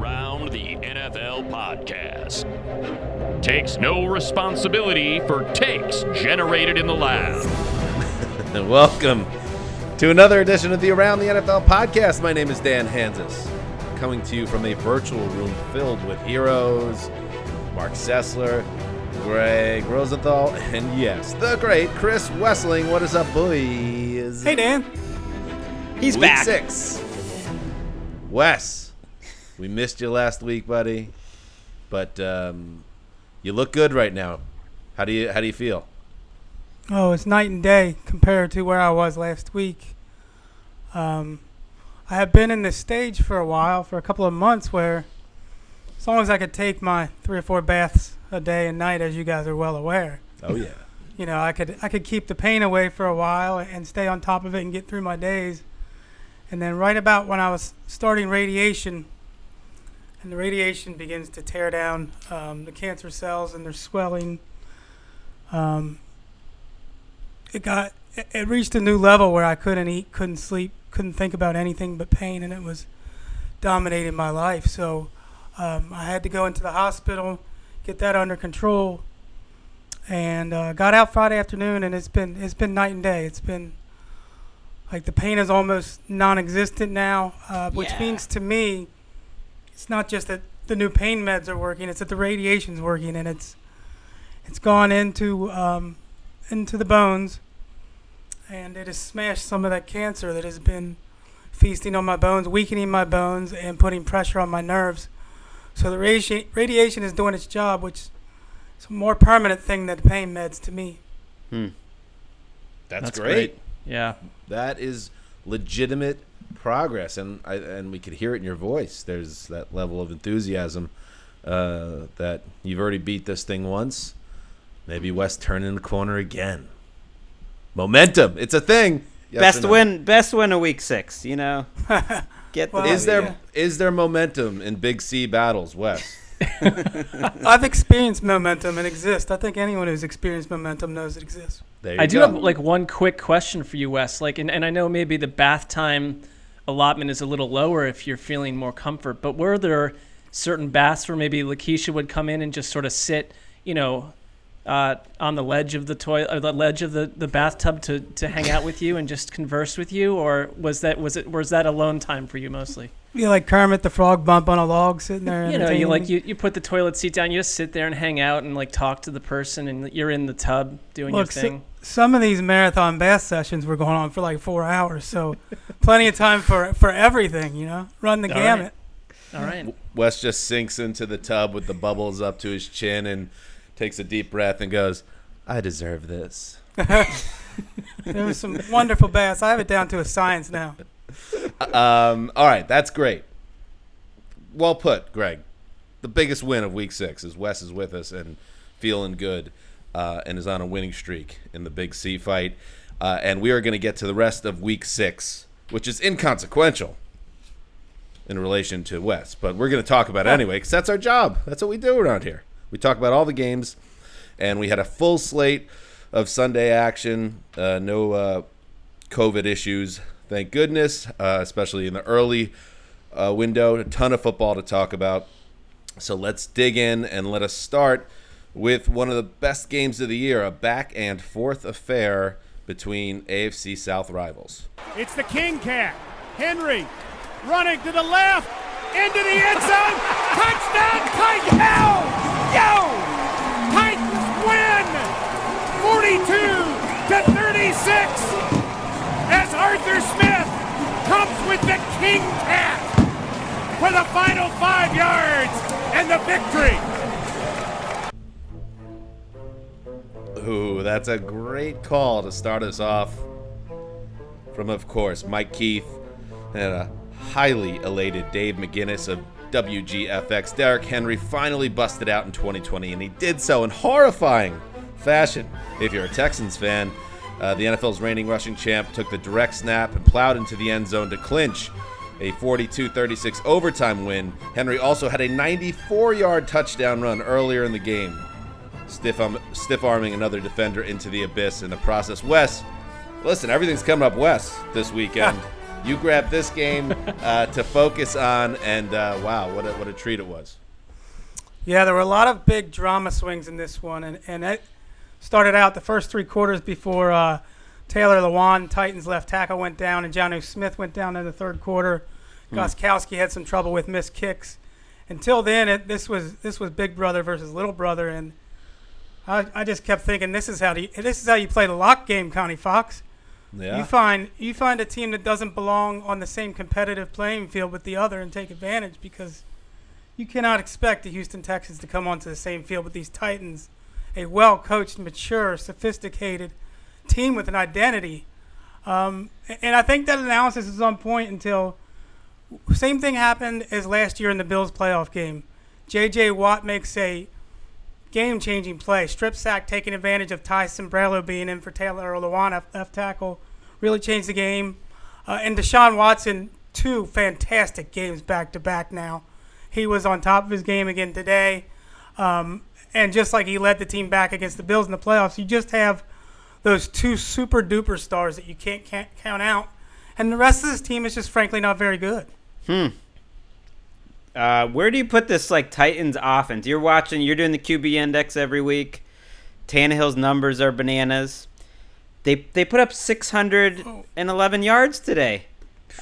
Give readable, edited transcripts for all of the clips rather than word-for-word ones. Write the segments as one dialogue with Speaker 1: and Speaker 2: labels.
Speaker 1: Around the NFL podcast takes no responsibility for takes generated in the lab.
Speaker 2: Welcome to another edition of the Around the NFL podcast. My name is Dan Hansis, coming to you from a virtual room filled with heroes, Mark Sessler, Greg Rosenthal, and yes, the great Chris Wessling. What is up, boys?
Speaker 3: Hey, Dan.
Speaker 4: He's
Speaker 2: Week
Speaker 4: back.
Speaker 2: 6. Wes, we missed you last week, buddy, but you look good right now. How do you feel?
Speaker 3: Oh, it's night and day compared to where I was last week. I have been in this stage for a while, for a couple of months, where as long as I could take my 3 or 4 baths a day and night, as you guys are well aware.
Speaker 2: Oh yeah.
Speaker 3: You know, I could keep the pain away for a while and stay on top of it and get through my days. And then right about when I was starting radiation, and the radiation begins to tear down the cancer cells and they're swelling, it reached a new level where I couldn't eat, couldn't sleep, couldn't think about anything but pain, and it was dominating my life. So I had to go into the hospital, get that under control, and got out Friday afternoon, and it's been night and day. It's been like the pain is almost non-existent now, which means to me, it's not just that the new pain meds are working; it's that the radiation's working, and it's gone into the bones, and it has smashed some of that cancer that has been feasting on my bones, weakening my bones, and putting pressure on my nerves. So the radiation is doing its job, which is a more permanent thing than the pain meds to me.
Speaker 2: That's great.
Speaker 4: Yeah.
Speaker 2: That is legitimate progress, and we could hear it in your voice. There's that level of enthusiasm that you've already beat this thing once. Maybe West turning the corner again. Momentum. It's a thing. Yes
Speaker 4: Best win of week 6, you know.
Speaker 2: Is there momentum in Big C battles, Wes?
Speaker 3: I've experienced momentum and exists. I think anyone who's experienced momentum knows it exists.
Speaker 2: There you
Speaker 5: I
Speaker 2: go.
Speaker 5: do have like one quick question for you, Wes. Like, and I know maybe the bath time allotment is a little lower if you're feeling more comfort, but were there certain baths where maybe Lakeisha would come in and just sort of sit, you know, on the ledge of the toilet or the ledge of the bathtub to hang out with you and just converse with you, or was that alone time for you mostly?
Speaker 3: You like Kermit the Frog bump on a log sitting there.
Speaker 5: You know, you put the toilet seat down, you just sit there and hang out and like talk to the person, and you're in the tub doing your thing.
Speaker 3: Some of these marathon bath sessions were going on for like 4 hours, so plenty of time for everything. You know, run the gamut.
Speaker 5: All right.
Speaker 2: Wes just sinks into the tub with the bubbles up to his chin and takes a deep breath and goes, I deserve this.
Speaker 3: There was some wonderful baths. I have it down to a science now.
Speaker 2: All right, that's great. Well put, Greg. The biggest win of week 6 is Wes is with us and feeling good and is on a winning streak in the Big C fight. And we are going to get to the rest of week 6, which is inconsequential in relation to Wes. But we're going to talk about it anyway because that's our job. That's what we do around here. We talk about all the games, and we had a full slate of Sunday action. No COVID issues, thank goodness, especially in the early window. A ton of football to talk about. So let's dig in, and let us start with one of the best games of the year, a back-and-forth affair between AFC South rivals.
Speaker 6: It's the King Cat. Henry running to the left, into the end zone. Touchdown, Titans! Yo! Titans win 42-36 as Arthur Smith comes with the King Cat for the final 5 yards and the victory.
Speaker 2: Ooh, that's a great call to start us off from, of course, Mike Keith and a highly elated Dave McGinnis of WGFX. Derrick Henry finally busted out in 2020, and he did so in horrifying fashion. If you're a Texans fan, the NFL's reigning rushing champ took the direct snap and plowed into the end zone to clinch a 42-36 overtime win. Henry also had a 94-yard touchdown run earlier in the game, stiff-arming another defender into the abyss in the process. Wes, listen, everything's coming up west this weekend. You grabbed this game to focus on, and wow, what a treat it was.
Speaker 3: Yeah, there were a lot of big drama swings in this one, and it started out the first three quarters before Taylor Lewan, Titans left tackle, went down, and Jonnu Smith went down in the third quarter. Gostkowski had some trouble with missed kicks. Until then, this was big brother versus little brother, and I just kept thinking this is how you play the lock game, Connie Fox.
Speaker 2: Yeah.
Speaker 3: You find a team that doesn't belong on the same competitive playing field with the other and take advantage, because you cannot expect the Houston Texans to come onto the same field with these Titans, a well-coached, mature, sophisticated team with an identity. And I think that analysis is on point until same thing happened as last year in the Bills playoff game. J.J. Watt makes a game-changing play, strip sack, taking advantage of Ty Sombrello being in for Taylor Lewan, left tackle, really changed the game. And Deshaun Watson, 2 fantastic games back-to-back now. He was on top of his game again today. And just like he led the team back against the Bills in the playoffs, you just have those 2 super-duper stars that you can't count out. And the rest of this team is just frankly not very good.
Speaker 4: Where do you put this Titans offense? You're doing the QB index every week. Tannehill's numbers are bananas. They put up 611 yards today.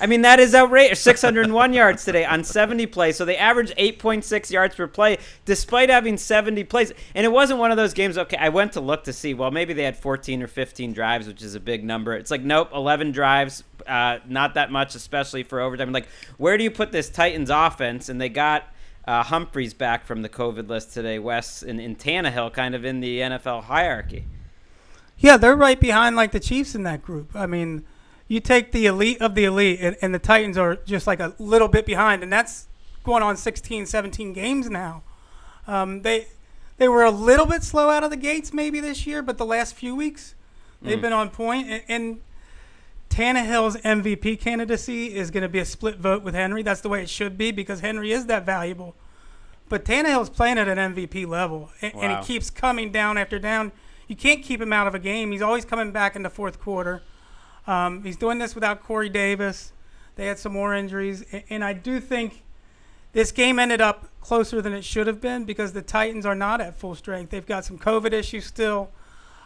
Speaker 4: I mean, that is outrageous. 601 yards today on 70 plays. So they averaged 8.6 yards per play despite having 70 plays. And it wasn't one of those games, okay, I went to look to see, well, maybe they had 14 or 15 drives, which is a big number. It's nope, 11 drives, not that much, especially for overtime. Where do you put this Titans offense? And they got Humphreys back from the COVID list today, Wes, and Tannehill kind of in the NFL hierarchy.
Speaker 3: Yeah, they're right behind the Chiefs in that group. I mean, you take the elite of the elite, and the Titans are just a little bit behind, and that's going on 16, 17 games now. They were a little bit slow out of the gates maybe this year, but the last few weeks they've been on point. And Tannehill's MVP candidacy is going to be a split vote with Henry. That's the way it should be, because Henry is that valuable. But Tannehill's playing at an MVP level, and he keeps coming down after down. You can't keep him out of a game. He's always coming back in the fourth quarter. He's doing this without Corey Davis. They had some more injuries. And I do think this game ended up closer than it should have been, because the Titans are not at full strength. They've got some COVID issues still.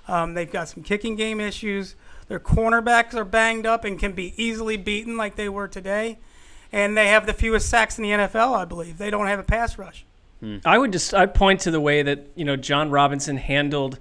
Speaker 3: They've got some kicking game issues. Their cornerbacks are banged up and can be easily beaten like they were today. And they have the fewest sacks in the NFL, I believe. They don't have a pass rush.
Speaker 5: I'd point to the way that, John Robinson handled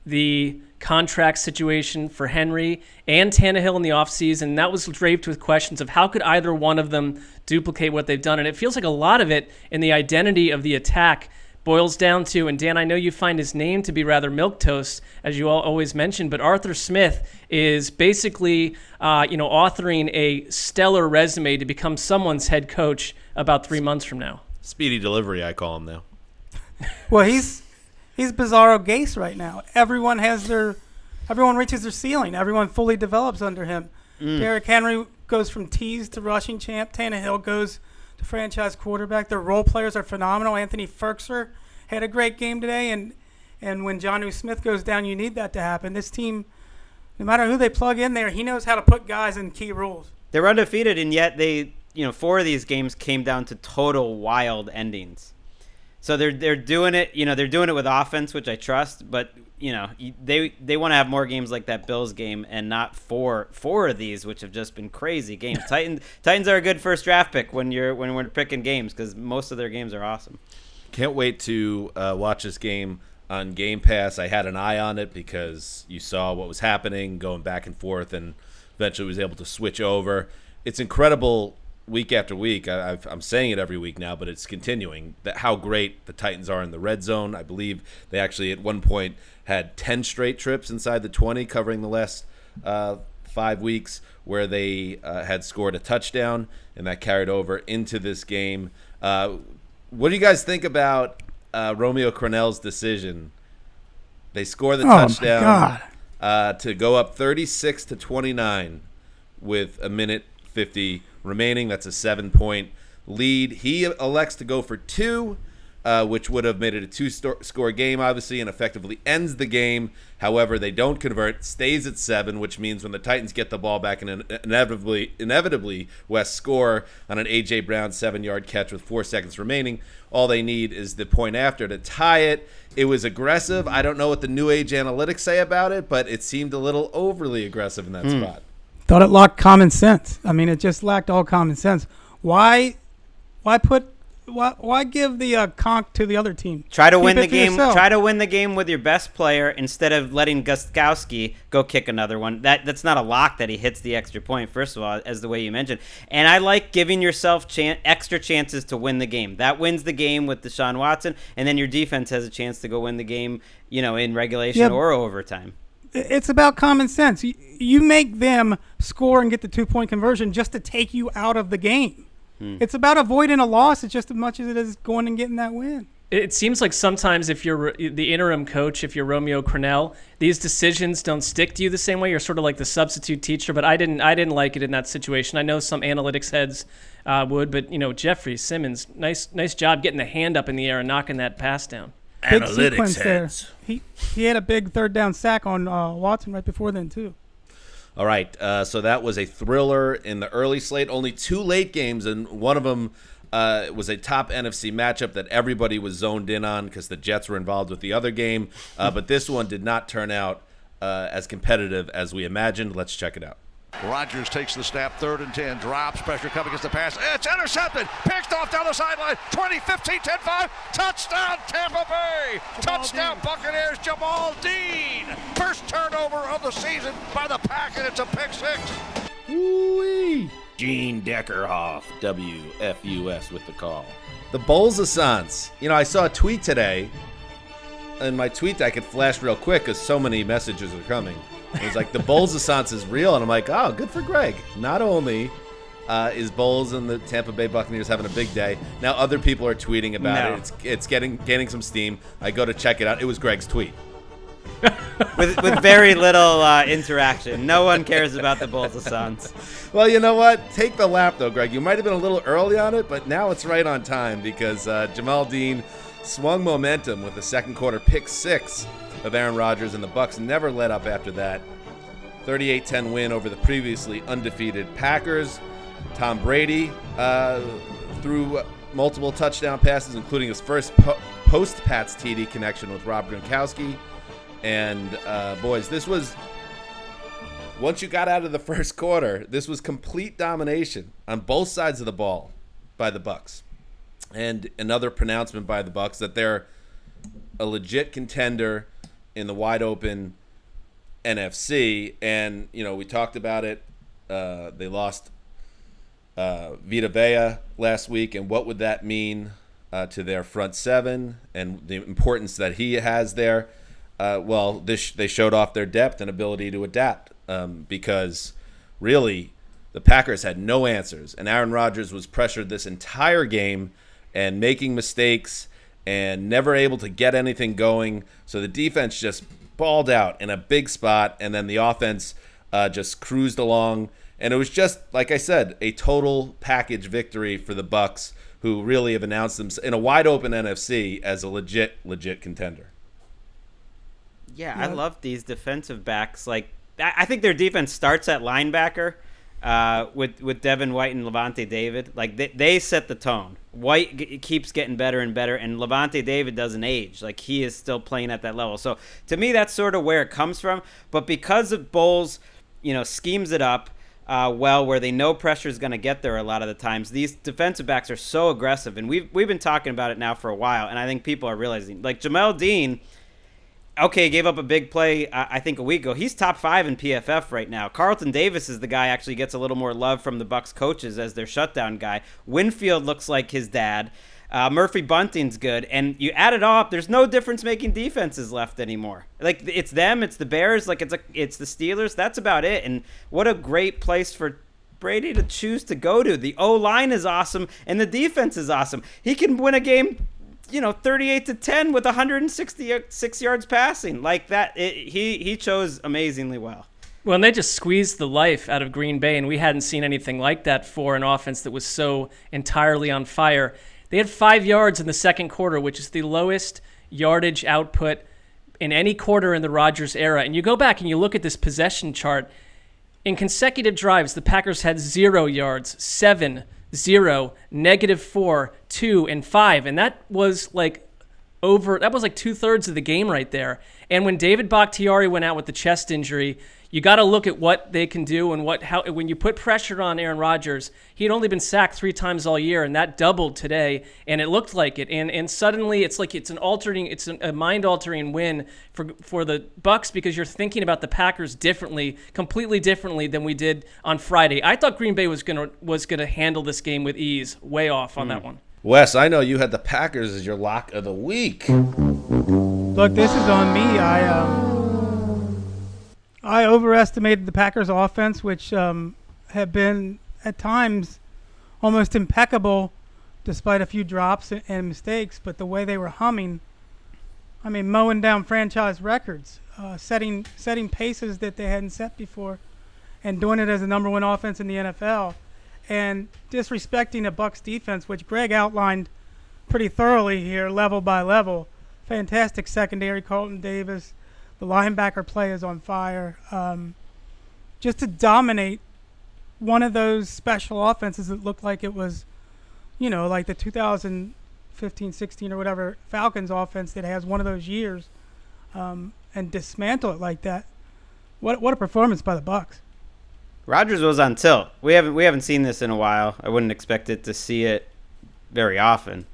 Speaker 5: the contract situation for Henry and Tannehill in the offseason. And that was draped with questions of how could either one of them duplicate what they've done. And it feels like a lot of it in the identity of the attack boils down to, and Dan, I know you find his name to be rather milquetoast, as you all always mention, but Arthur Smith is basically, authoring a stellar resume to become someone's head coach about 3 months from now.
Speaker 2: Speedy delivery, I call him now.
Speaker 3: Well, he's Bizarro Gase right now. Everyone reaches their ceiling. Everyone fully develops under him. Derrick Henry goes from tease to rushing champ. Tannehill goes to franchise quarterback. Their role players are phenomenal. Anthony Ferkser had a great game today, and when Jonnu Smith goes down, you need that to happen. This team, no matter who they plug in there, he knows how to put guys in key roles.
Speaker 4: They're undefeated, and yet they, 4 of these games came down to total wild endings. So they're doing it, they're doing it with offense, which I trust, but they want to have more games like that Bills game and not four of these, which have just been crazy games. Titans are a good first draft pick when we're picking games, because most of their games are awesome.
Speaker 2: Can't wait to watch this game on Game Pass. I had an eye on it because you saw what was happening, going back and forth, and eventually was able to switch over. It's incredible. Week after week, I'm saying it every week now, but it's continuing, that how great the Titans are in the red zone. I believe they actually at one point had 10 straight trips inside the 20 covering the last 5 weeks where they had scored a touchdown, and that carried over into this game. What do you guys think about Romeo Crennel's decision? They score the touchdown to go up 36-29 with a minute 50 remaining. That's a 7-point lead. He elects to go for 2, which would have made it a two-score game, obviously, and effectively ends the game. However, they don't convert, stays at 7, which means when the Titans get the ball back and inevitably West score on an A.J. Brown 7-yard catch with 4 seconds remaining, all they need is the point after to tie it. It was aggressive. I don't know what the New Age analytics say about it, but it seemed a little overly aggressive in that spot.
Speaker 3: Thought it lacked common sense. I mean, it just lacked all common sense. Why give the conch to the other team?
Speaker 4: Try to win the
Speaker 3: for
Speaker 4: game.
Speaker 3: yourself.
Speaker 4: Try to win the game with your best player instead of letting Gostkowski go kick another one. That's not a lock that he hits the extra point, first of all, as the way you mentioned. And I like giving yourself extra chances to win the game. That wins the game with Deshaun Watson, and then your defense has a chance to go win the game, in regulation or overtime.
Speaker 3: It's about common sense. You make them score and get the 2-point conversion just to take you out of the game. It's about avoiding a loss just as much as it is going and getting that win.
Speaker 5: It seems like sometimes if you're the interim coach, if you're Romeo Crennel, these decisions don't stick to you the same way. You're sort of like the substitute teacher, but I didn't like it in that situation. I know some analytics heads would, but Jeffrey Simmons, nice job getting the hand up in the air and knocking that pass down.
Speaker 3: Big sequence there. He had a big third down sack on Watson right before then too.
Speaker 2: All right, so that was a thriller in the early slate. Only 2 late games, and one of them was a top NFC matchup that everybody was zoned in on because the Jets were involved with the other game. But this one did not turn out as competitive as we imagined. Let's check it out.
Speaker 7: Rodgers takes the snap, 3rd and 10, drops, pressure coming against the pass. It's intercepted, picked off down the sideline, 20, 15, 10, 5, touchdown Tampa Bay, touchdown Buccaneers, Jamal Dean. First turnover of the season by the Pack, and it's a pick 6.
Speaker 2: Woo-wee. Gene Deckerhoff, WFUS with the call. The Bolzasants. I saw a tweet today. In my tweet, I could flash real quick because so many messages are coming. It was like, the Bolzasants is real. And I'm like, oh, good for Greg. Not only is Bowles and the Tampa Bay Buccaneers having a big day, now other people are tweeting about it. It's gaining some steam. I go to check it out. It was Greg's tweet.
Speaker 4: with very little interaction. No one cares about the Bolzasants.
Speaker 2: Well, you know what? Take the lap, though, Greg. You might have been a little early on it, but now it's right on time because Jamal Dean swung momentum with the second quarter pick 6 of Aaron Rodgers, and the Bucs never let up after that. 38-10 win over the previously undefeated Packers. Tom Brady threw multiple touchdown passes, including his first post-Pats TD connection with Rob Gronkowski. And, boys, this was, once you got out of the first quarter, this was complete domination on both sides of the ball by the Bucs. And another pronouncement by the Bucs that they're a legit contender in the wide-open NFC. And, we talked about it. They lost Vita Vea last week, and what would that mean to their front seven and the importance that he has there? They showed off their depth and ability to adapt because really the Packers had no answers, and Aaron Rodgers was pressured this entire game and making mistakes and never able to get anything going. So the defense just balled out in a big spot, and then the offense just cruised along. And it was just, like I said, a total package victory for the Bucs, who really have announced themselves in a wide-open NFC as a legit contender.
Speaker 4: Yeah, I love these defensive backs. Like, I think their defense starts at linebacker with Devin White and Levante David. Like, they set the tone. White keeps getting better and better, and Levante David doesn't age. Like, he is still playing at that level. So, to me, that's sort of where it comes from. But because of Bowles, schemes it up where they know pressure is going to get there a lot of the times, these defensive backs are so aggressive. And we've been talking about it now for a while, and I think people are realizing. Like, Jamal Dean, okay, gave up a big play, I think, a week ago. He's top 5 in PFF right now. Carlton Davis is the guy actually gets a little more love from the Bucs coaches as their shutdown guy. Winfield looks like his dad. Murphy Bunting's good. And you add it all up, there's no difference-making defenses left anymore. Like, it's them, it's the Bears, it's the Steelers. That's about it. And what a great place for Brady to choose to go to. The O-line is awesome, and the defense is awesome. He can win a game 38-10 with 166 yards passing. Like that, he chose amazingly well.
Speaker 5: Well, and they just squeezed the life out of Green Bay, and we hadn't seen anything like that for an offense that was so entirely on fire. They had 5 yards in the second quarter, which is the lowest yardage output in any quarter in the Rodgers era. And you go back and you look at this possession chart. In consecutive drives, the Packers had 0 yards, 7, 0, -4, 2, and 5. And that was like 2/3 of the game right there. And when David Bakhtiari went out with the chest injury, you got to look at what they can do and when you put pressure on Aaron Rodgers. He had only been sacked 3 times all year, and that doubled today, and it looked like it. And suddenly it's like it's a mind-altering win for the Bucs, because you're thinking about the Packers completely differently than we did on Friday. I thought Green Bay was gonna handle this game with ease. Way off on that one.
Speaker 2: Wes, I know you had the Packers as your lock of the week.
Speaker 3: Look, this is on me. I overestimated the Packers' offense, which have been at times almost impeccable, despite a few drops and mistakes. But the way they were humming, mowing down franchise records, setting paces that they hadn't set before, and doing it as the number 1 offense in the NFL, and disrespecting a Bucs defense, which Greg outlined pretty thoroughly here, level by level. Fantastic secondary, Carlton Davis. The linebacker play is on fire. Just to dominate one of those special offenses that looked like it was, like the 2015-16 or whatever Falcons offense that has one of those years, and dismantle it like that. What a performance by the Bucs.
Speaker 4: Rodgers was on tilt. We haven't seen this in a while. I wouldn't expect it to see it very often.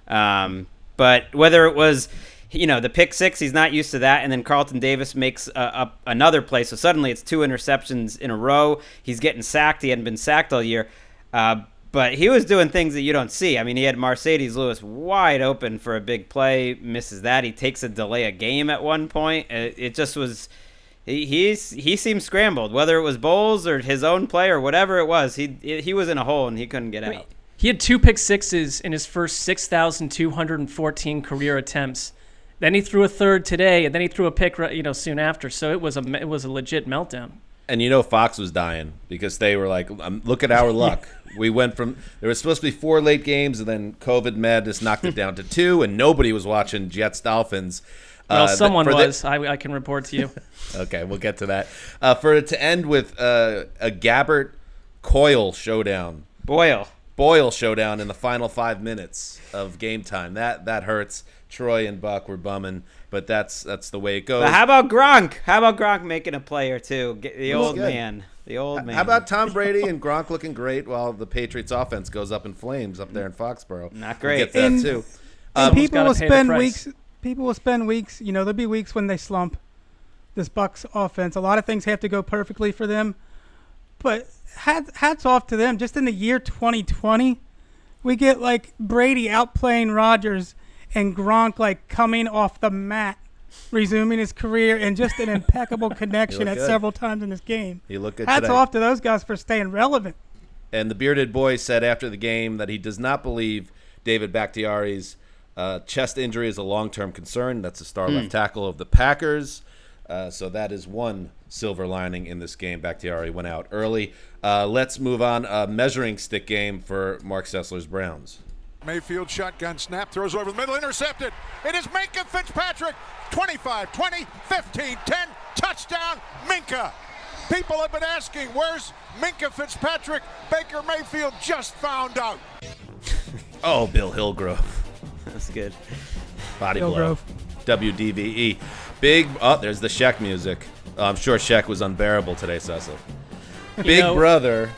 Speaker 4: But whether it was, the pick six, he's not used to that, and then Carlton Davis makes another play, so suddenly it's 2 interceptions in a row. He's getting sacked. He hadn't been sacked all year. But he was doing things that you don't see. He had Mercedes Lewis wide open for a big play, misses that. He takes a delay a game at one point. It just was... He seemed scrambled, whether it was Bowles or his own play or whatever it was. He was in a hole and he couldn't get out.
Speaker 5: He had 2 pick sixes in his first 6,214 career attempts. Then he threw a third today, and then he threw a pick, soon after. So it was a legit meltdown.
Speaker 2: And Fox was dying because they were like, "Look at our luck." We went from there was supposed to be 4 late games, and then COVID madness knocked it down to 2, and nobody was watching Jets Dolphins.
Speaker 5: Well, someone was. I can report to you.
Speaker 2: Okay, we'll get to that. For it to end with a Gabbert Coyle showdown. Boyle showdown in the final 5 minutes of game time. That hurts. Troy and Buck were bumming, but that's the way it goes.
Speaker 4: But how about Gronk? How about Gronk making a play or two? The old man.
Speaker 2: How about Tom Brady and Gronk looking great while the Patriots offense goes up in flames up there in Foxborough?
Speaker 4: Not great.
Speaker 2: We'll get to that too.
Speaker 3: And people will spend weeks. People will spend weeks. There'll be weeks when they slump this Bucs offense. A lot of things have to go perfectly for them, but hats off to them. Just in the year 2020, we get like Brady outplaying Rodgers and Gronk like coming off the mat, resuming his career, and just an impeccable connection at several times in this game.
Speaker 2: He looked good
Speaker 3: Hats
Speaker 2: today.
Speaker 3: off to those guys for staying relevant.
Speaker 2: And the bearded boy said after the game that he does not believe David Bakhtiari's chest injury is a long-term concern. That's the star left tackle of the Packers. So that is one silver lining in this game. Bakhtiari went out early. Let's move on. A measuring stick game for Mark Sessler's Browns.
Speaker 6: Mayfield shotgun snap, throws over the middle, intercepted. It is Minkah Fitzpatrick. 25, 20, 15, 10, touchdown, Minkah. People have been asking, where's Minkah Fitzpatrick? Baker Mayfield just found out.
Speaker 2: Oh, Bill Hillgrove.
Speaker 4: That's good.
Speaker 2: Body
Speaker 3: Hillgrove.
Speaker 2: blow. WDVE. There's the Shaq music. I'm sure Shaq was unbearable today, Cecil. Big Brother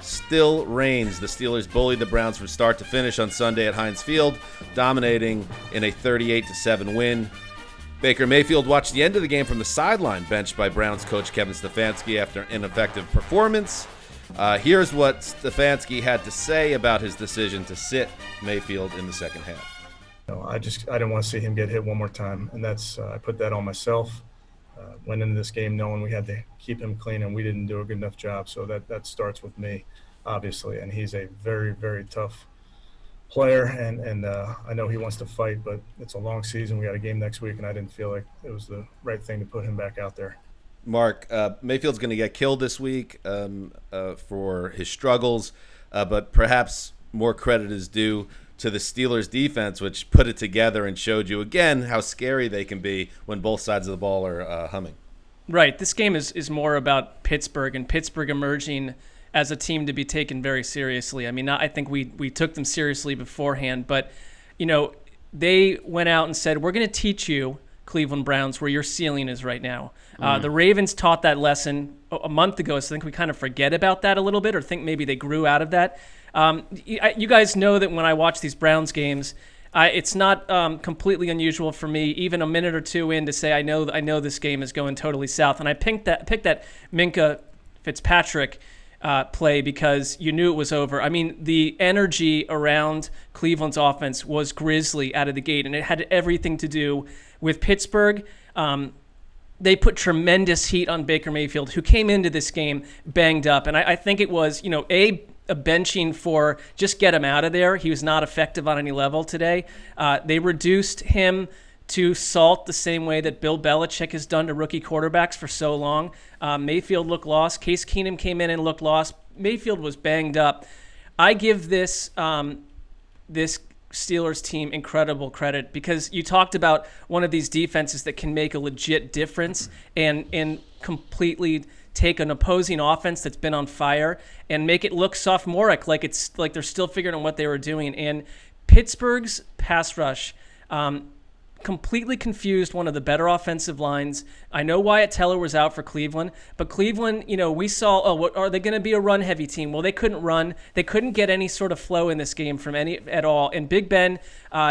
Speaker 2: still reigns. The Steelers bullied the Browns from start to finish on Sunday at Heinz Field, dominating in a 38-7 win. Baker Mayfield watched the end of the game from the sideline, benched by Browns coach Kevin Stefanski after an ineffective performance. Here's what Stefanski had to say about his decision to sit Mayfield in the second half.
Speaker 8: I didn't want to see him get hit one more time, and that's I put that on myself. Went into this game knowing we had to keep him clean, and we didn't do a good enough job. So that starts with me, obviously, and he's a very, very tough player, and I know he wants to fight, but it's a long season. We got a game next week, and I didn't feel like it was the right thing to put him back out there.
Speaker 2: Mark, Mayfield's going to get killed this week for his struggles, but perhaps more credit is due to the Steelers defense, which put it together and showed you again how scary they can be when both sides of the ball are humming.
Speaker 5: Right. This game is more about Pittsburgh and Pittsburgh emerging as a team to be taken very seriously. I mean, I think we took them seriously beforehand, but, they went out and said, we're going to teach you, Cleveland Browns, where your ceiling is right now. The Ravens taught that lesson a month ago, so I think we kind of forget about that a little bit or think maybe they grew out of that. You guys know that when I watch these Browns games, it's not completely unusual for me, even a minute or two in, to say I know this game is going totally south. And I picked that Minkah Fitzpatrick play because you knew it was over. I mean, the energy around Cleveland's offense was grisly out of the gate, and it had everything to do with Pittsburgh. They put tremendous heat on Baker Mayfield, who came into this game banged up. And I think it was, a benching for just get him out of there. He was not effective on any level today. They reduced him to salt the same way that Bill Belichick has done to rookie quarterbacks for so long. Mayfield looked lost. Case Keenum came in and looked lost. Mayfield was banged up. I give this Steelers team incredible credit because you talked about one of these defenses that can make a legit difference and completely take an opposing offense that's been on fire and make it look sophomoric, like they're still figuring out what they were doing. And Pittsburgh's pass rush completely confused one of the better offensive lines. I know Wyatt Teller was out for Cleveland, but Cleveland, we saw, what are they going to be a run-heavy team? Well, they couldn't run. They couldn't get any sort of flow in this game from any at all. And Big Ben,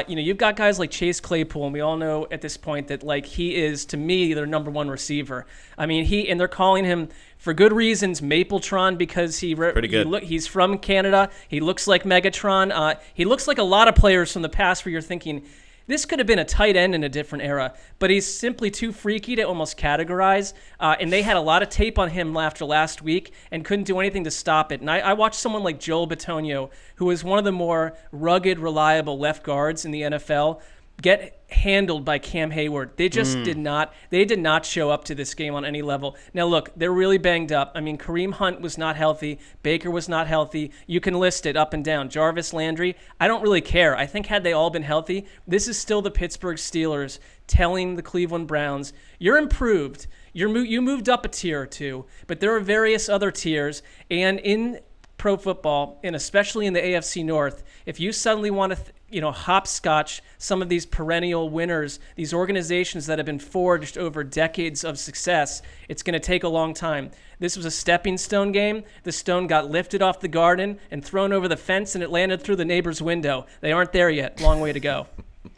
Speaker 5: you've got guys like Chase Claypool, and we all know at this point that he is, to me, their number one receiver. I mean, and they're calling him, for good reasons, Mapletron, because he's from Canada. He looks like Megatron. He looks like a lot of players from the past where you're thinking, this could have been a tight end in a different era, but he's simply too freaky to almost categorize. And they had a lot of tape on him after last week and couldn't do anything to stop it. And I watched someone like Joel Bitonio, who is one of the more rugged, reliable left guards in the NFL, get handled by Cam Hayward. They just did not show up to this game on any level. Now, look, they're really banged up. I mean, Kareem Hunt was not healthy. Baker was not healthy. You can list it up and down. Jarvis Landry, I don't really care. I think had they all been healthy, this is still the Pittsburgh Steelers telling the Cleveland Browns, you're improved. You moved up a tier or two, but there are various other tiers. And in pro football, and especially in the AFC North, if you suddenly want to hopscotch some of these perennial winners, these organizations that have been forged over decades of success, it's going to take a long time. This was a stepping stone game. The stone got lifted off the garden and thrown over the fence, and it landed through the neighbor's window. They aren't there yet. Long way to go.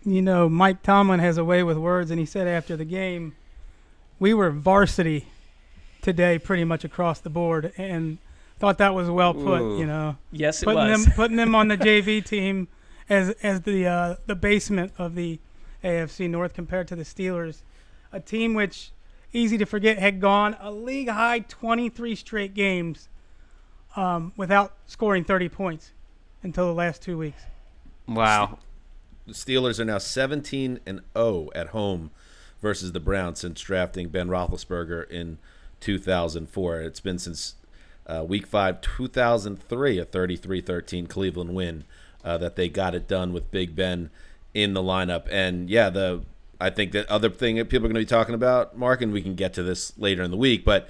Speaker 3: Mike Tomlin has a way with words, and he said after the game, we were varsity today pretty much across the board, and thought that was well put.
Speaker 5: Yes, it
Speaker 3: was.
Speaker 5: was.
Speaker 3: Putting them on the JV team as the basement of the AFC North compared to the Steelers, a team which, easy to forget, had gone a league-high 23 straight games without scoring 30 points until the last 2 weeks.
Speaker 4: Wow.
Speaker 2: The Steelers are now 17-0 at home versus the Browns since drafting Ben Roethlisberger in 2004. It's been since Week 5, 2003, a 33-13 Cleveland win. That they got it done with Big Ben in the lineup. And, I think that other thing that people are going to be talking about, Mark, and we can get to this later in the week, but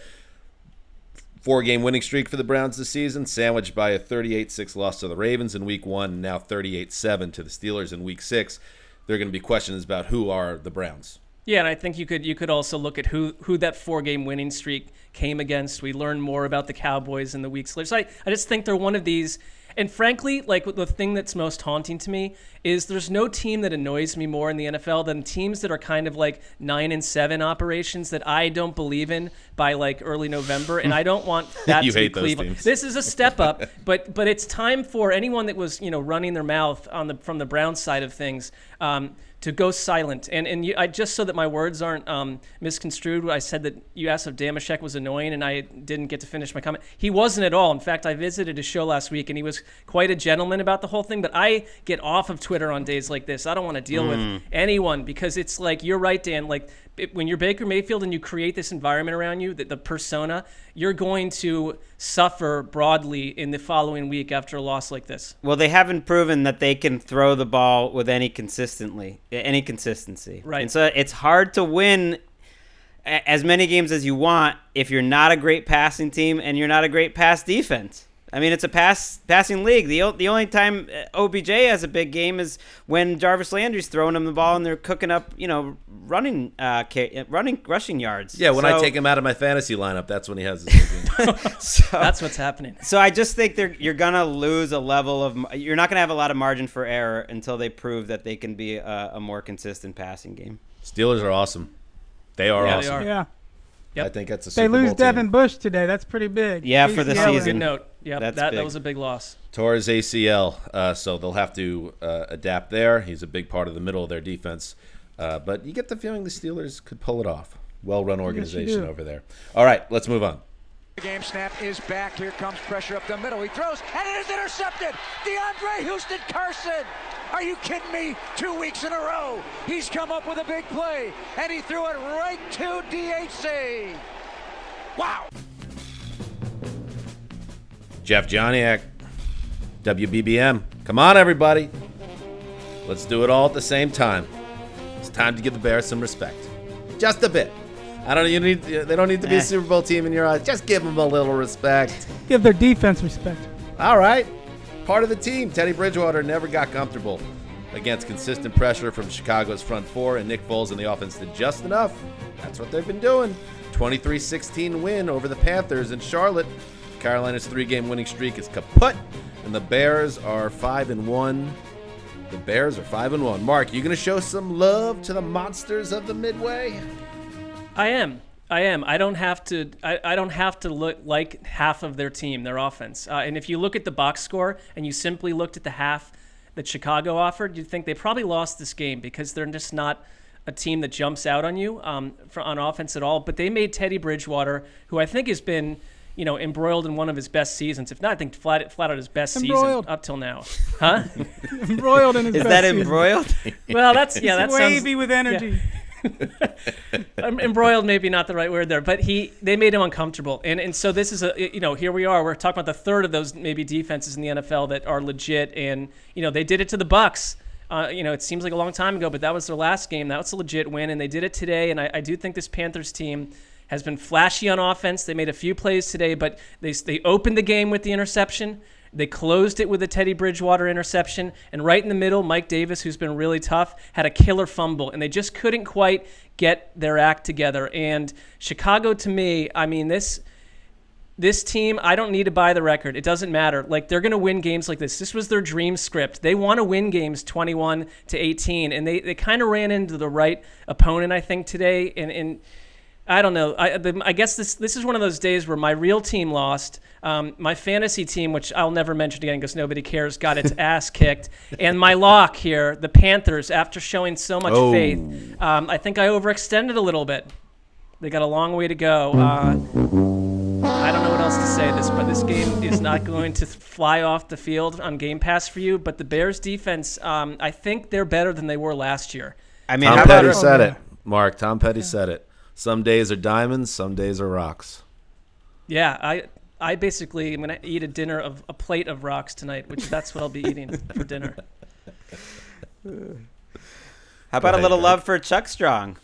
Speaker 2: 4-game winning streak for the Browns this season, sandwiched by a 38-6 loss to the Ravens in Week 1, and now 38-7 to the Steelers in Week 6. There are going to be questions about who are the Browns.
Speaker 5: Yeah, and I think you could also look at who that 4-game winning streak came against. We learned more about the Cowboys in the weeks later. So I just think they're one of these. And frankly, the thing that's most haunting to me is there's no team that annoys me more in the NFL than teams that are kind of like 9-7 operations that I don't believe in by early November, and I don't want that
Speaker 2: you
Speaker 5: to be
Speaker 2: hate
Speaker 5: Cleveland.
Speaker 2: Those teams.
Speaker 5: This is a step up, but it's time for anyone that was running their mouth from the Browns side of things to go silent. And I just so that my words aren't misconstrued, I said that you asked if Damashek was annoying, and I didn't get to finish my comment. He wasn't at all. In fact, I visited his show last week, and he was quite a gentleman about the whole thing, but I get off of Twitter on days like this. I don't want to deal with anyone because it's like, you're right, Dan, like when you're Baker Mayfield and you create this environment around you, the persona, you're going to suffer broadly in the following week after a loss like this.
Speaker 4: Well, they haven't proven that they can throw the ball with any consistency.
Speaker 5: Right.
Speaker 4: And so it's hard to win as many games as you want if you're not a great passing team and you're not a great pass defense. I mean, it's a passing league. The only time OBJ has a big game is when Jarvis Landry's throwing him the ball and they're cooking up, rushing yards.
Speaker 2: Yeah, when I take him out of my fantasy lineup, that's when he has his big game.
Speaker 5: That's what's happening.
Speaker 4: So I just think you're gonna lose a level of. You're not gonna have a lot of margin for error until they prove that they can be a more consistent passing game.
Speaker 2: Steelers are awesome. They are awesome.
Speaker 5: They are.
Speaker 3: Yeah.
Speaker 5: Yep.
Speaker 2: I think that's a
Speaker 3: They
Speaker 2: Super Bowl
Speaker 3: lose Devin
Speaker 2: team.
Speaker 3: Bush today. That's pretty big.
Speaker 4: Yeah, for the
Speaker 3: ACL
Speaker 4: season.
Speaker 5: Good note. Yeah,
Speaker 4: That's
Speaker 5: that
Speaker 4: big.
Speaker 5: was a big loss.
Speaker 2: Tore his ACL, so they'll have to adapt there. He's a big part of the middle of their defense. But you get the feeling the Steelers could pull it off. Well-run organization over there. All right, let's move on.
Speaker 9: The game snap is back. Here comes pressure up the middle. He throws, and it is intercepted. DeAndre Houston Carson. Are you kidding me? 2 weeks in a row. He's come up with a big play, and he threw it right to DHC. Wow.
Speaker 2: Jeff Joniak, WBBM. Come on, everybody. Let's do it all at the same time. It's time to give the Bears some respect. Just a bit. They don't need to be a Super Bowl team in your eyes. Just give them a little respect.
Speaker 3: Give their defense respect.
Speaker 2: All right. Part of the team. Teddy Bridgewater never got comfortable against consistent pressure from Chicago's front four, and Nick Foles and the offense did just enough. That's what they've been doing. 23-16 win over the Panthers in Charlotte. Carolina's 3-game winning streak is kaput, and the Bears are 5-1. The Bears are 5-1. Mark, you going to show some love to the monsters of the Midway?
Speaker 5: I am. I don't have to. I don't have to look like half of their team, their offense. And if you look at the box score and you simply looked at the half that Chicago offered, you'd think they probably lost this game because they're just not a team that jumps out on you on offense at all. But they made Teddy Bridgewater, who I think has been, embroiled in one of his best seasons. If not, I think flat out his best season up till now. Huh?
Speaker 3: Embroiled in his
Speaker 4: Is
Speaker 3: best
Speaker 4: that
Speaker 3: season.
Speaker 4: embroiled?
Speaker 5: Well, that's that
Speaker 3: wavy
Speaker 5: sounds
Speaker 3: with energy.
Speaker 5: Yeah. Embroiled, maybe not the right word there, but they made him uncomfortable, and so this is here we are. We're talking about the third of those maybe defenses in the NFL that are legit, and they did it to the Bucs. It seems like a long time ago, but that was their last game. That was a legit win, and they did it today. And I do think this Panthers team has been flashy on offense. They made a few plays today, but they opened the game with the interception. They closed it with a Teddy Bridgewater interception. And right in the middle, Mike Davis, who's been really tough, had a killer fumble. And they just couldn't quite get their act together. And Chicago, to me, I mean, this team, I don't need to buy the record. It doesn't matter. Like, they're going to win games like this. This was their dream script. They want to win games 21-18. And they kind of ran into the right opponent, I think, today. And I don't know. I guess this is one of those days where my real team lost. My fantasy team, which I'll never mention again because nobody cares, got its ass kicked. And my lock here, the Panthers, after showing so much faith, I think I overextended a little bit. They got a long way to go. I don't know what else to say but this game is not going to fly off the field on Game Pass for you. But the Bears defense, I think they're better than they were last year.
Speaker 4: I mean,
Speaker 2: Tom Petty said it, Mark. Tom Petty said it. Some days are diamonds, some days are rocks.
Speaker 5: Yeah, I basically am going to eat a plate of rocks tonight, which that's what I'll be eating for dinner.
Speaker 4: How about a little love for Chuck Strong?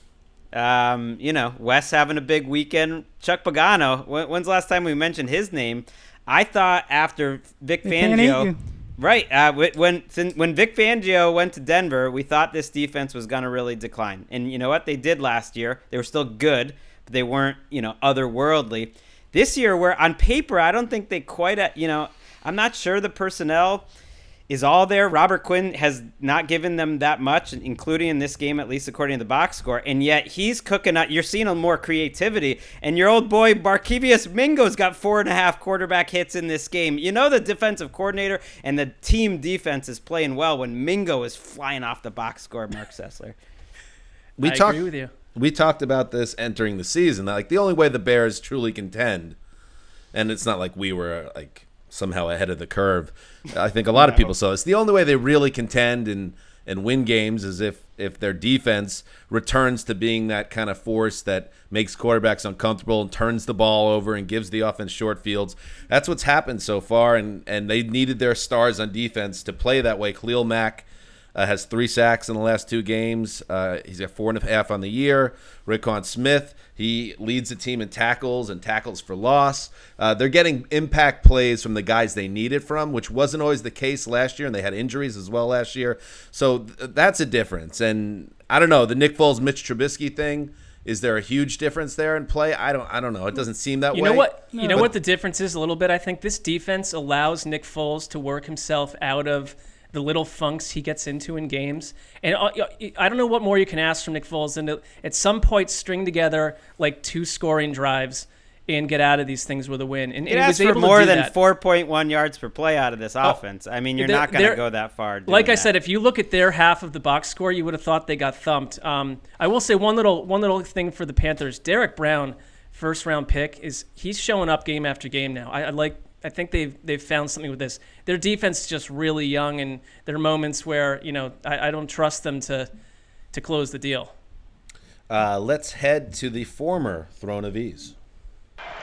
Speaker 4: Wes having a big weekend. Chuck Pagano, when's the last time we mentioned his name? I thought after Vic Fangio, right? When Vic Fangio went to Denver, we thought this defense was going to really decline. And you know what? They did last year. They were still good, but they weren't, otherworldly. This year, where on paper, I don't think they quite, I'm not sure the personnel is all there. Robert Quinn has not given them that much, including in this game, at least according to the box score. And yet he's cooking up. You're seeing more creativity. And your old boy, Barkevius Mingo's got 4.5 quarterback hits in this game. The defensive coordinator and the team defense is playing well when Mingo is flying off the box score, Mark Sessler.
Speaker 5: I agree with you.
Speaker 2: We talked about this entering the season. Like, the only way the Bears truly contend, and it's not like we were somehow ahead of the curve. I think a lot of people saw this. The only way they really contend and win games is if their defense returns to being that kind of force that makes quarterbacks uncomfortable and turns the ball over and gives the offense short fields. That's what's happened so far, and they needed their stars on defense to play that way. Khalil Mack has 3 sacks in the last 2 games. He's got 4.5 on the year. Rickon Smith, he leads the team in tackles and tackles for loss. They're getting impact plays from the guys they need it from, which wasn't always the case last year, and they had injuries as well last year. So that's a difference. And I don't know, the Nick Foles, Mitch Trubisky thing, is there a huge difference there in play? I don't know. It doesn't seem that way.
Speaker 5: You know what the difference is a little bit? I think this defense allows Nick Foles to work himself out of the little funks he gets into in games. And I don't know what more you can ask from Nick Foles than to, at some point, string together like 2 scoring drives and get out of these things with a win. And
Speaker 4: it was able more than 4.1 yards per play out of this offense. I mean, you're not going to go that far.
Speaker 5: Like I said, if you look at their half of the box score, you would have thought they got thumped. I will say one little thing for the Panthers. Derek Brown, first-round pick, he's showing up game after game now. I think they've found something with this. Their defense is just really young, and there are moments where I don't trust them to close the deal.
Speaker 2: Let's head to the former Throne of Ease.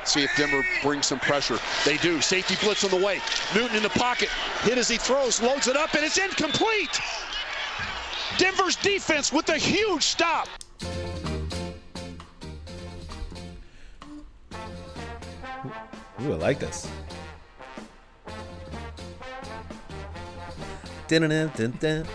Speaker 10: See if Denver brings some pressure. They do. Safety blitz on the way. Newton in the pocket. Hit as he throws. Loads it up, and it's incomplete. Denver's defense with a huge stop.
Speaker 2: Ooh, I like this. Dun-dun-dun-dun-dun.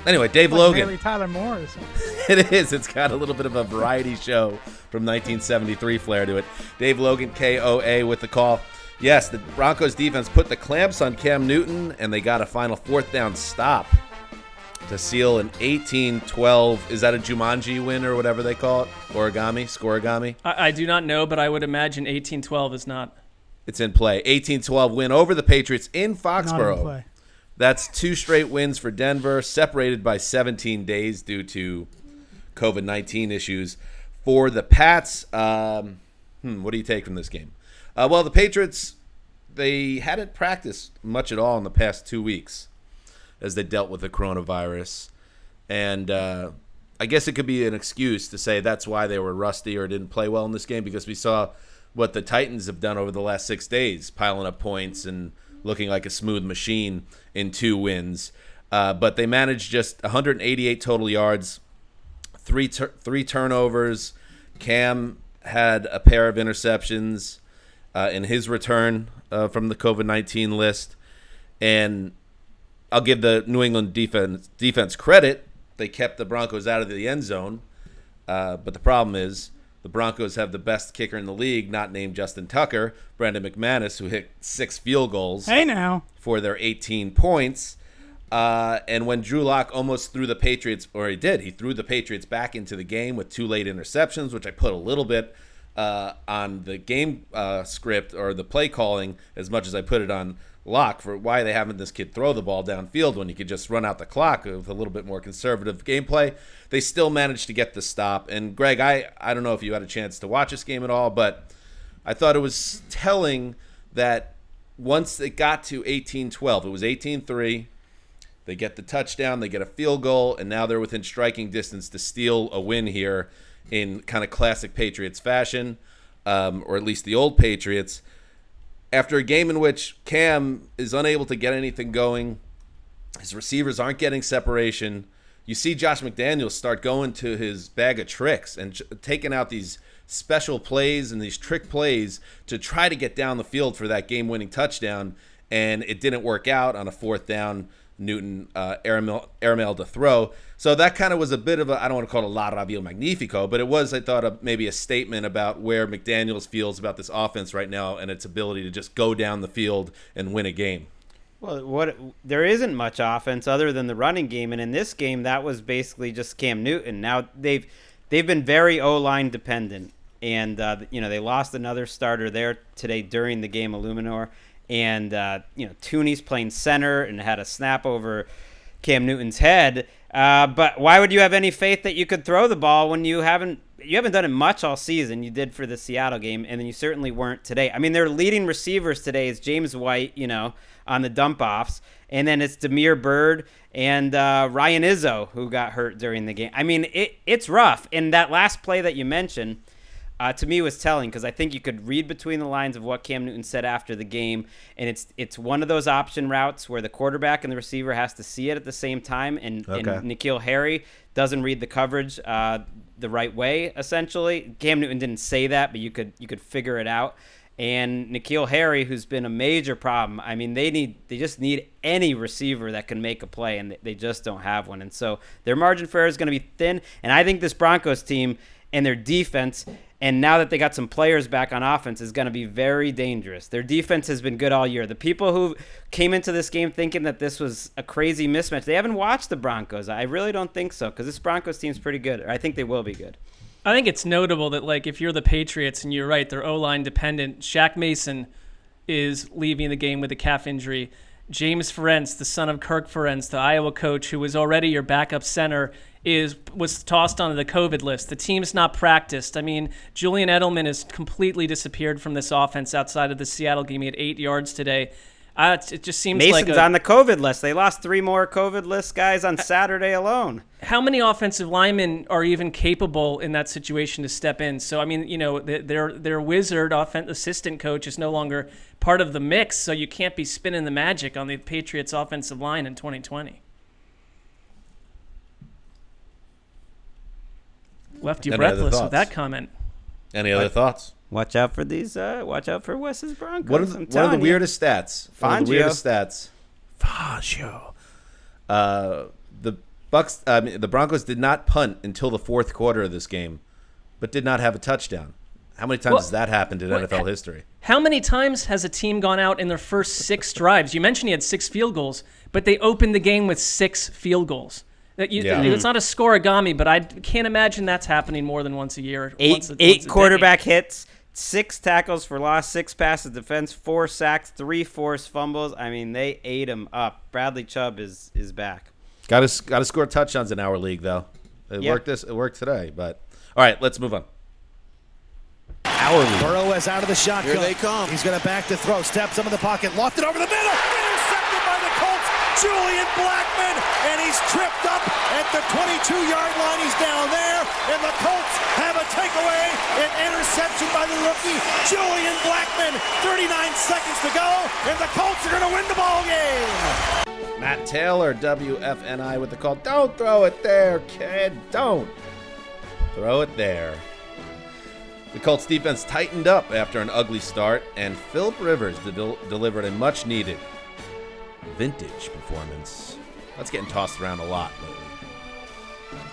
Speaker 2: Anyway, Dave Logan.
Speaker 3: Barely Tyler Moore or something.
Speaker 2: It is. It's got a little bit of a variety show from 1973 flair to it. Dave Logan, KOA, with the call. Yes, the Broncos defense put the clamps on Cam Newton, and they got a final 4th down stop to seal an 18-12. Is that a Jumanji win or whatever they call it? Scoregami?
Speaker 5: I do not know, but I would imagine 18-12 is not.
Speaker 2: It's in play. 18-12 win over the Patriots in Foxborough.
Speaker 3: Not in play.
Speaker 2: That's 2 straight wins for Denver, separated by 17 days due to COVID-19 issues. For the Pats, what do you take from this game? Well, the Patriots, they hadn't practiced much at all in the past 2 weeks as they dealt with the coronavirus. And I guess it could be an excuse to say that's why they were rusty or didn't play well in this game, because we saw what the Titans have done over the last 6 days, piling up points and looking like a smooth machine in 2 wins. But they managed just 188 total yards, 3 turnovers. Cam had a pair of interceptions in his return from the COVID-19 list. And I'll give the New England defense credit. They kept the Broncos out of the end zone. But the problem is the Broncos have the best kicker in the league, not named Justin Tucker, Brandon McManus, who hit 6 field goals for their 18 points. And when Drew Lock almost threw the Patriots, or he threw the Patriots back into the game with 2 late interceptions, which I put a little bit on the game script or the play calling as much as I put it on Lock for why they haven't this kid throw the ball downfield when you could just run out the clock with a little bit more conservative gameplay. They still managed to get the stop. And Greg, I don't know if you had a chance to watch this game at all, but I thought it was telling that once it got to 18-12, it was 18-3. They get the touchdown, they get a field goal, and now they're within striking distance to steal a win here in kind of classic Patriots fashion, or at least the old Patriots. After a game in which Cam is unable to get anything going, his receivers aren't getting separation, you see Josh McDaniels start going to his bag of tricks and taking out these special plays and these trick plays to try to get down the field for that game-winning touchdown, and it didn't work out on a 4th down. Newton airmail to throw. So that kind of was a bit of a, I don't want to call it a La Ravio Magnifico, but it was, I thought, maybe a statement about where McDaniels feels about this offense right now and its ability to just go down the field and win a game.
Speaker 4: Well, there isn't much offense other than the running game, and in this game, that was basically just Cam Newton. Now they've been very O-line dependent, and they lost another starter there today during the game, Illuminor. And, Tooney's playing center and had a snap over Cam Newton's head. But why would you have any faith that you could throw the ball when you haven't done it much all season? You did for the Seattle game, and then you certainly weren't today. I mean, their leading receivers today is James White, on the dump-offs, and then it's Damiere Byrd and Ryan Izzo, who got hurt during the game. I mean, it's rough. And that last play that you mentioned, to me, was telling, because I think you could read between the lines of what Cam Newton said after the game, and it's one of those option routes where the quarterback and the receiver has to see it at the same time, and N'Keal Harry doesn't read the coverage the right way, essentially. Cam Newton didn't say that, but you could figure it out. And N'Keal Harry, who's been a major problem, I mean, they just need any receiver that can make a play, and they just don't have one. And so their margin for error is going to be thin. And I think this Broncos team and their defense, and now that they got some players back on offense, is going to be very dangerous. Their defense has been good all year. The people who came into this game thinking that this was a crazy mismatch, they haven't watched the Broncos. I really don't think so, because this Broncos team's pretty good. Or I think they will be good.
Speaker 5: I think it's notable that, like, if you're the Patriots, and you're right, they're O-line dependent, Shaq Mason is leaving the game with a calf injury. James Ferentz, the son of Kirk Ferentz, the Iowa coach, who was already your backup center, was tossed onto the COVID list. The team's not practiced. I mean, Julian Edelman has completely disappeared from this offense outside of the Seattle game. He had 8 yards today. It just seems
Speaker 4: Mason's on the COVID list. They lost 3 more COVID list guys on Saturday alone.
Speaker 5: How many offensive linemen are even capable in that situation to step in? So, I mean, their wizard assistant coach is no longer part of the mix, so you can't be spinning the magic on the Patriots offensive line in 2020. Left you breathless with that comment.
Speaker 2: Any other thoughts?
Speaker 4: Watch out for these. Watch out for Wes's Broncos.
Speaker 2: What are the weirdest stats?
Speaker 4: Fangio.
Speaker 2: The Broncos did not punt until the fourth quarter of this game, but did not have a touchdown. How many times has that happened in NFL history?
Speaker 5: How many times has a team gone out in their first 6 drives? You mentioned he had 6 field goals, but they opened the game with 6 field goals. It's not a scoregami, but I can't imagine that's happening more than once a year.
Speaker 4: Eight quarterback hits, 6 tackles for loss, 6 passes defense, 4 sacks, 3 forced fumbles. I mean, they ate him up. Bradley Chubb is back.
Speaker 2: Got to score touchdowns in our league, though. It worked today, but all right, let's move on. Our league.
Speaker 11: Burrow is out of the shotgun.
Speaker 10: Here they come.
Speaker 11: He's going to back to throw. Steps up in the pocket. Lofted over the middle. Intercepted by the Colts. Julian Blackmon. And he's tripped up at the 22-yard line. He's down there. And the Colts have a takeaway. An interception by the rookie, Julian Blackmon. 39 seconds to go. And the Colts are going to win the ball game.
Speaker 2: Matt Taylor, WFNI with the call. Don't throw it there, kid. Don't throw it there. The Colts defense tightened up after an ugly start, and Philip Rivers delivered a much-needed vintage performance. That's getting tossed around a lot lately.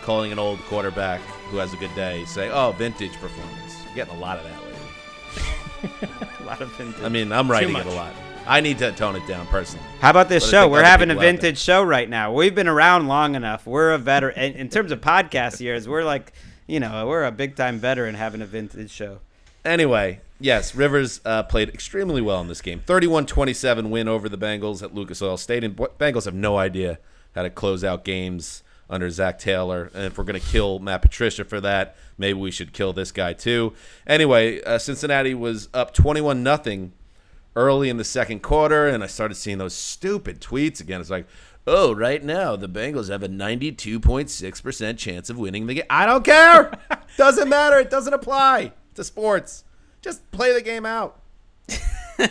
Speaker 2: Calling an old quarterback who has a good day, say, "Oh, vintage performance." You're getting a lot of that lately.
Speaker 4: A lot of vintage.
Speaker 2: I mean, I'm writing it a lot. I need to tone it down personally.
Speaker 4: How about this show? We're having a vintage show right now. We've been around long enough. We're a veteran. In terms of podcast years, we're like, we're a big-time veteran having a vintage show.
Speaker 2: Anyway, yes, Rivers played extremely well in this game. 31-27 win over the Bengals at Lucas Oil Stadium. Bengals have no idea how to close out games under Zach Taylor. And if we're going to kill Matt Patricia for that, maybe we should kill this guy too. Anyway, Cincinnati was up 21-0 early in the second quarter, and I started seeing those stupid tweets again. It's like, oh, right now the Bengals have a 92.6% chance of winning the game. I don't care. Doesn't matter. It doesn't apply to sports. Just play the game out.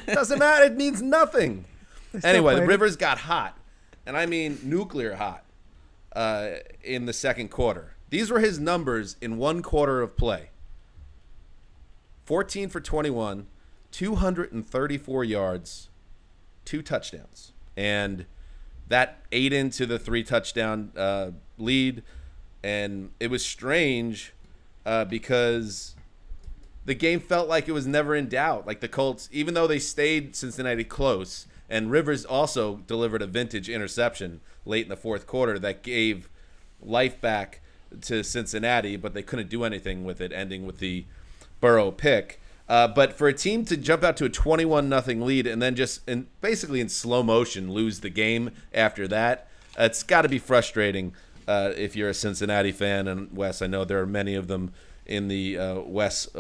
Speaker 2: Doesn't matter. It means nothing. Anyway, Rivers got hot, and I mean nuclear hot, in the second quarter. These were his numbers in one quarter of play. 14 for 21, 234 yards, 2 touchdowns. And that ate into the 3-touchdown lead. And it was strange because the game felt like it was never in doubt. Like the Colts, even though they stayed Cincinnati close, and Rivers also delivered a vintage interception late in the fourth quarter that gave life back to Cincinnati, but they couldn't do anything with it, ending with the Burrow pick. But for a team to jump out to a 21-0 lead and then just basically in slow motion lose the game after that, it's got to be frustrating if you're a Cincinnati fan. And Wes, I know there are many of them in the West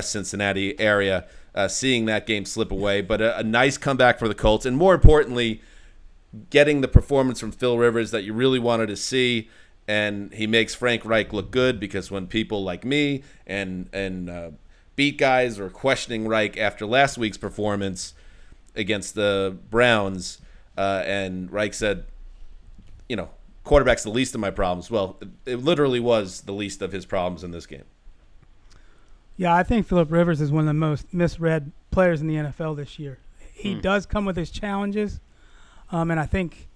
Speaker 2: Cincinnati area, seeing that game slip away. But a nice comeback for the Colts, and more importantly, getting the performance from Phil Rivers that you really wanted to see. And he makes Frank Reich look good, because when people like me and beat guys were questioning Reich after last week's performance against the Browns, and Reich said, quarterback's the least of my problems. Well, it literally was the least of his problems in this game.
Speaker 3: Yeah, I think Phillip Rivers is one of the most misread players in the NFL this year. He does come with his challenges, and I think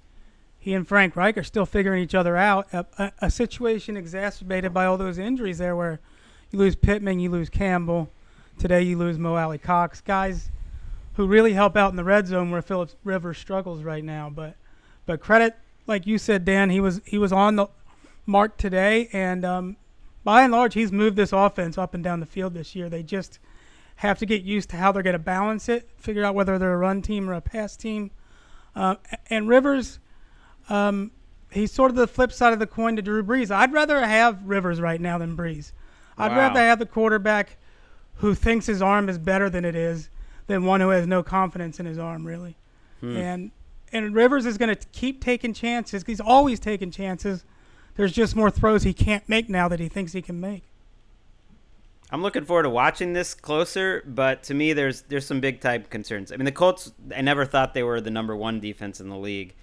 Speaker 3: he and Frank Reich are still figuring each other out. A situation exacerbated by all those injuries there, where you lose Pittman, you lose Campbell. Today you lose Mo Alley Cox, guys who really help out in the red zone where Phillip Rivers struggles right now. But credit, like you said, Dan, he was on the mark today, and by and large he's moved this offense up and down the field this year. They just have to get used to how they're going to balance it, figure out whether they're a run team or a pass team. And Rivers, he's sort of the flip side of the coin to Drew Brees. I'd rather have Rivers right now than Brees. I'd rather have the quarterback who thinks his arm is better than it is than one who has no confidence in his arm, really. And Rivers is going to keep taking chances. He's always taking chances. There's just more throws he can't make now that he thinks he can make.
Speaker 4: I'm looking forward to watching this closer, but to me, there's some big time concerns. I mean, the Colts, I never thought they were the number one defense in the league.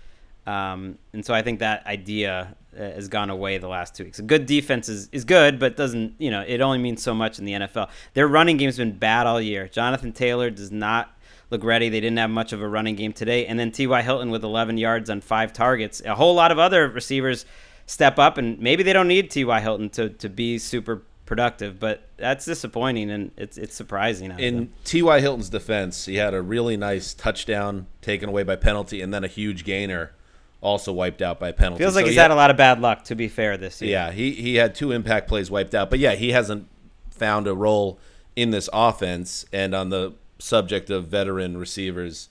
Speaker 4: And so I think that idea has gone away the last 2 weeks. A good defense is good, but doesn't, it only means so much in the NFL. Their running game's been bad all year. Jonathan Taylor does not look ready. They didn't have much of a running game today. And then T.Y. Hilton with 11 yards on 5 targets. A whole lot of other receivers step up, and maybe they don't need T.Y. Hilton to be super productive, but that's disappointing, and it's surprising.
Speaker 2: In T.Y. Hilton's defense, he had a really nice touchdown taken away by penalty, and then a huge gainer also wiped out by penalty.
Speaker 4: Feels like he's had a lot of bad luck, to be fair, this year.
Speaker 2: Yeah, he had 2 impact plays wiped out. But, yeah, he hasn't found a role in this offense. And on the subject of veteran receivers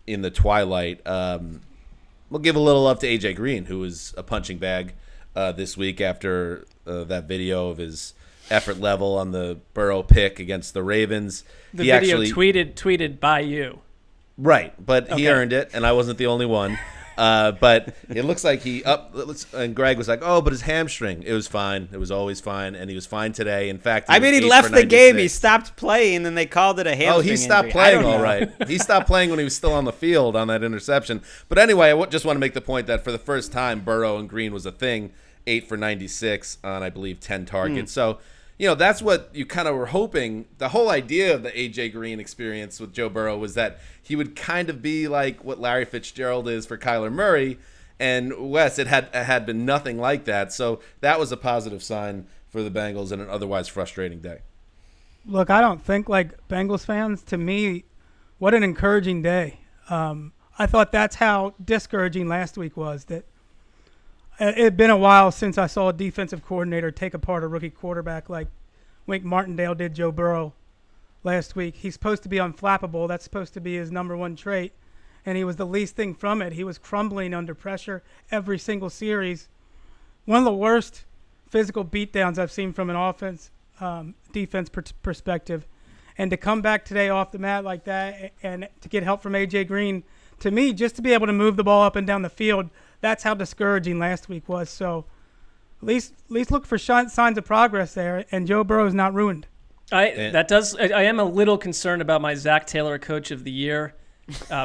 Speaker 2: in the twilight, we'll give a little love to A.J. Green, who was a punching bag this week after that video of his effort level on the Burrow pick against the Ravens.
Speaker 5: The video tweeted by you.
Speaker 2: Right, but he earned it, and I wasn't the only one. But it looks like and Greg was like, oh, but his hamstring. It was fine. It was always fine, and he was fine today. In fact,
Speaker 4: he left the game. He stopped playing, and they called it a hamstring.
Speaker 2: Oh, he stopped playing, all right. He stopped playing when he was still on the field on that interception. But anyway, I just want to make the point that for the first time, Burrow and Green was a thing. 8 for 96 on, I believe, 10 targets. So, that's what you kind of were hoping. The whole idea of the A.J. Green experience with Joe Burrow was that he would kind of be like what Larry Fitzgerald is for Kyler Murray. And, Wes, it had been nothing like that. So that was a positive sign for the Bengals in an otherwise frustrating day.
Speaker 3: Look, I don't think like Bengals fans. To me, what an encouraging day. I thought that's how discouraging last week was, that it had been a while since I saw a defensive coordinator take apart a rookie quarterback like Wink Martindale did Joe Burrow last week. He's supposed to be unflappable. That's supposed to be his number one trait, and he was the least thing from it. He was crumbling under pressure every single series. One of the worst physical beatdowns I've seen from an defense perspective. And to come back today off the mat like that and to get help from A.J. Green, to me, just to be able to move the ball up and down the field, that's how discouraging last week was. So at least look for signs of progress there, and Joe Burrow is not ruined.
Speaker 5: I am a little concerned about my Zach Taylor Coach of the Year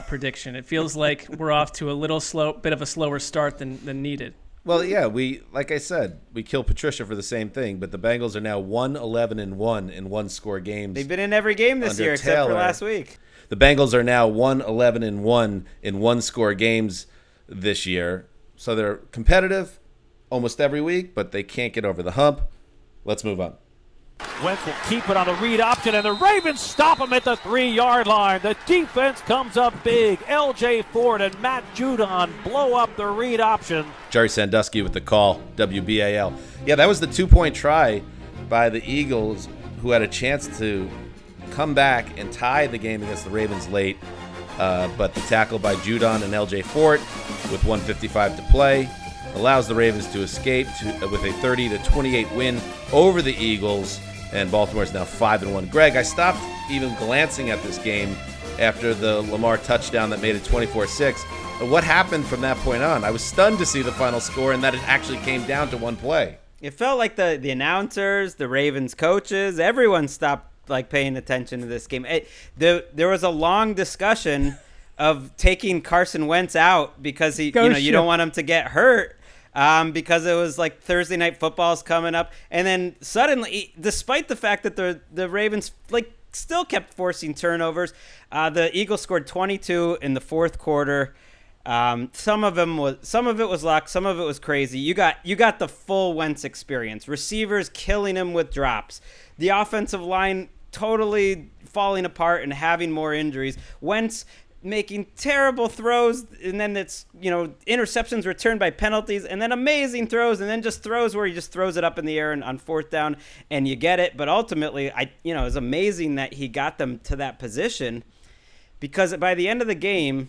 Speaker 5: prediction. It feels like we're off to a bit of a slower start than needed.
Speaker 2: Well, yeah, like I said, we killed Patricia for the same thing, but the Bengals are now 1-11-1 in one-score games.
Speaker 4: They've been in every game this year except for last week.
Speaker 2: The Bengals are now 1-11-1 in one-score games this year. So they're competitive almost every week, but they can't get over the hump. Let's move on.
Speaker 11: Wentz will keep it on the read option, and the Ravens stop him at the 3-yard line. The defense comes up big. L.J. Ford and Matt Judon blow up the read option.
Speaker 2: Jerry Sandusky with the call, WBAL. Yeah, that was the 2-point try by the Eagles, who had a chance to come back and tie the game against the Ravens late. but the tackle by Judon and L.J. Fort with 1:55 to play allows the Ravens to escape with a 30-28 win over the Eagles, and Baltimore is now 5-1. Greg, I stopped even glancing at this game after the Lamar touchdown that made it 24-6. What happened from that point on? I was stunned to see the final score and that it actually came down to one play.
Speaker 4: It felt like the announcers, the Ravens coaches, everyone stopped paying attention to this game. There was a long discussion of taking Carson Wentz out because you don't want him to get hurt. Because it was like Thursday Night Football's coming up, and then suddenly, despite the fact that the Ravens still kept forcing turnovers, the Eagles scored 22 in the fourth quarter. Some of it was luck, some of it was crazy. You got the full Wentz experience. Receivers killing him with drops. The offensive line totally falling apart and having more injuries. Wentz making terrible throws, and then it's interceptions returned by penalties, and then amazing throws, and then just throws where he just throws it up in the air and on fourth down and you get it. But ultimately, it was amazing that he got them to that position, because by the end of the game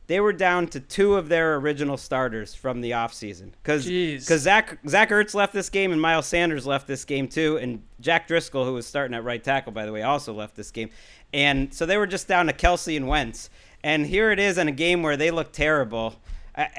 Speaker 4: they were down to two of their original starters from the offseason. Because Zach Ertz left this game, and Miles Sanders left this game too, and Jack Driscoll, who was starting at right tackle, by the way, also left this game. And so they were just down to Kelsey and Wentz. And here it is in a game where they look terrible.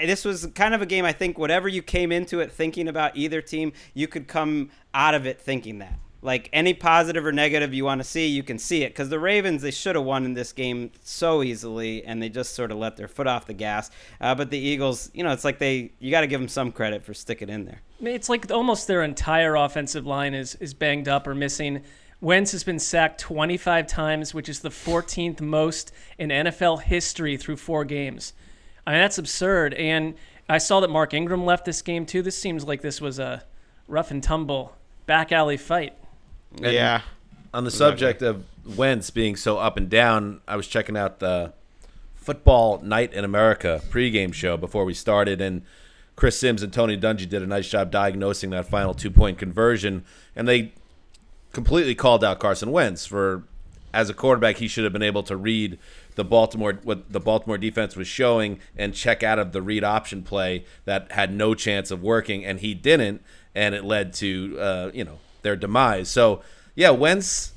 Speaker 4: This was kind of a game, I think, whatever you came into it thinking about either team, you could come out of it thinking that. Like, any positive or negative you want to see, you can see it. Because the Ravens, they should have won in this game so easily, and they just sort of let their foot off the gas. But the Eagles, it's like you got to give them some credit for sticking in there.
Speaker 5: I mean, it's like almost their entire offensive line is banged up or missing. Wentz has been sacked 25 times, which is the 14th most in NFL history through 4 games. I mean, that's absurd. And I saw that Mark Ingram left this game, too. This seems like this was a rough and tumble back alley fight.
Speaker 2: And on the subject of Wentz being so up and down, I was checking out the Football Night in America pregame show before we started, and Chris Sims and Tony Dungy did a nice job diagnosing that final 2-point conversion, and they completely called out Carson Wentz for, as a quarterback, he should have been able to read what the Baltimore defense was showing and check out of the read option play that had no chance of working, and he didn't, and it led to their demise. So Wentz,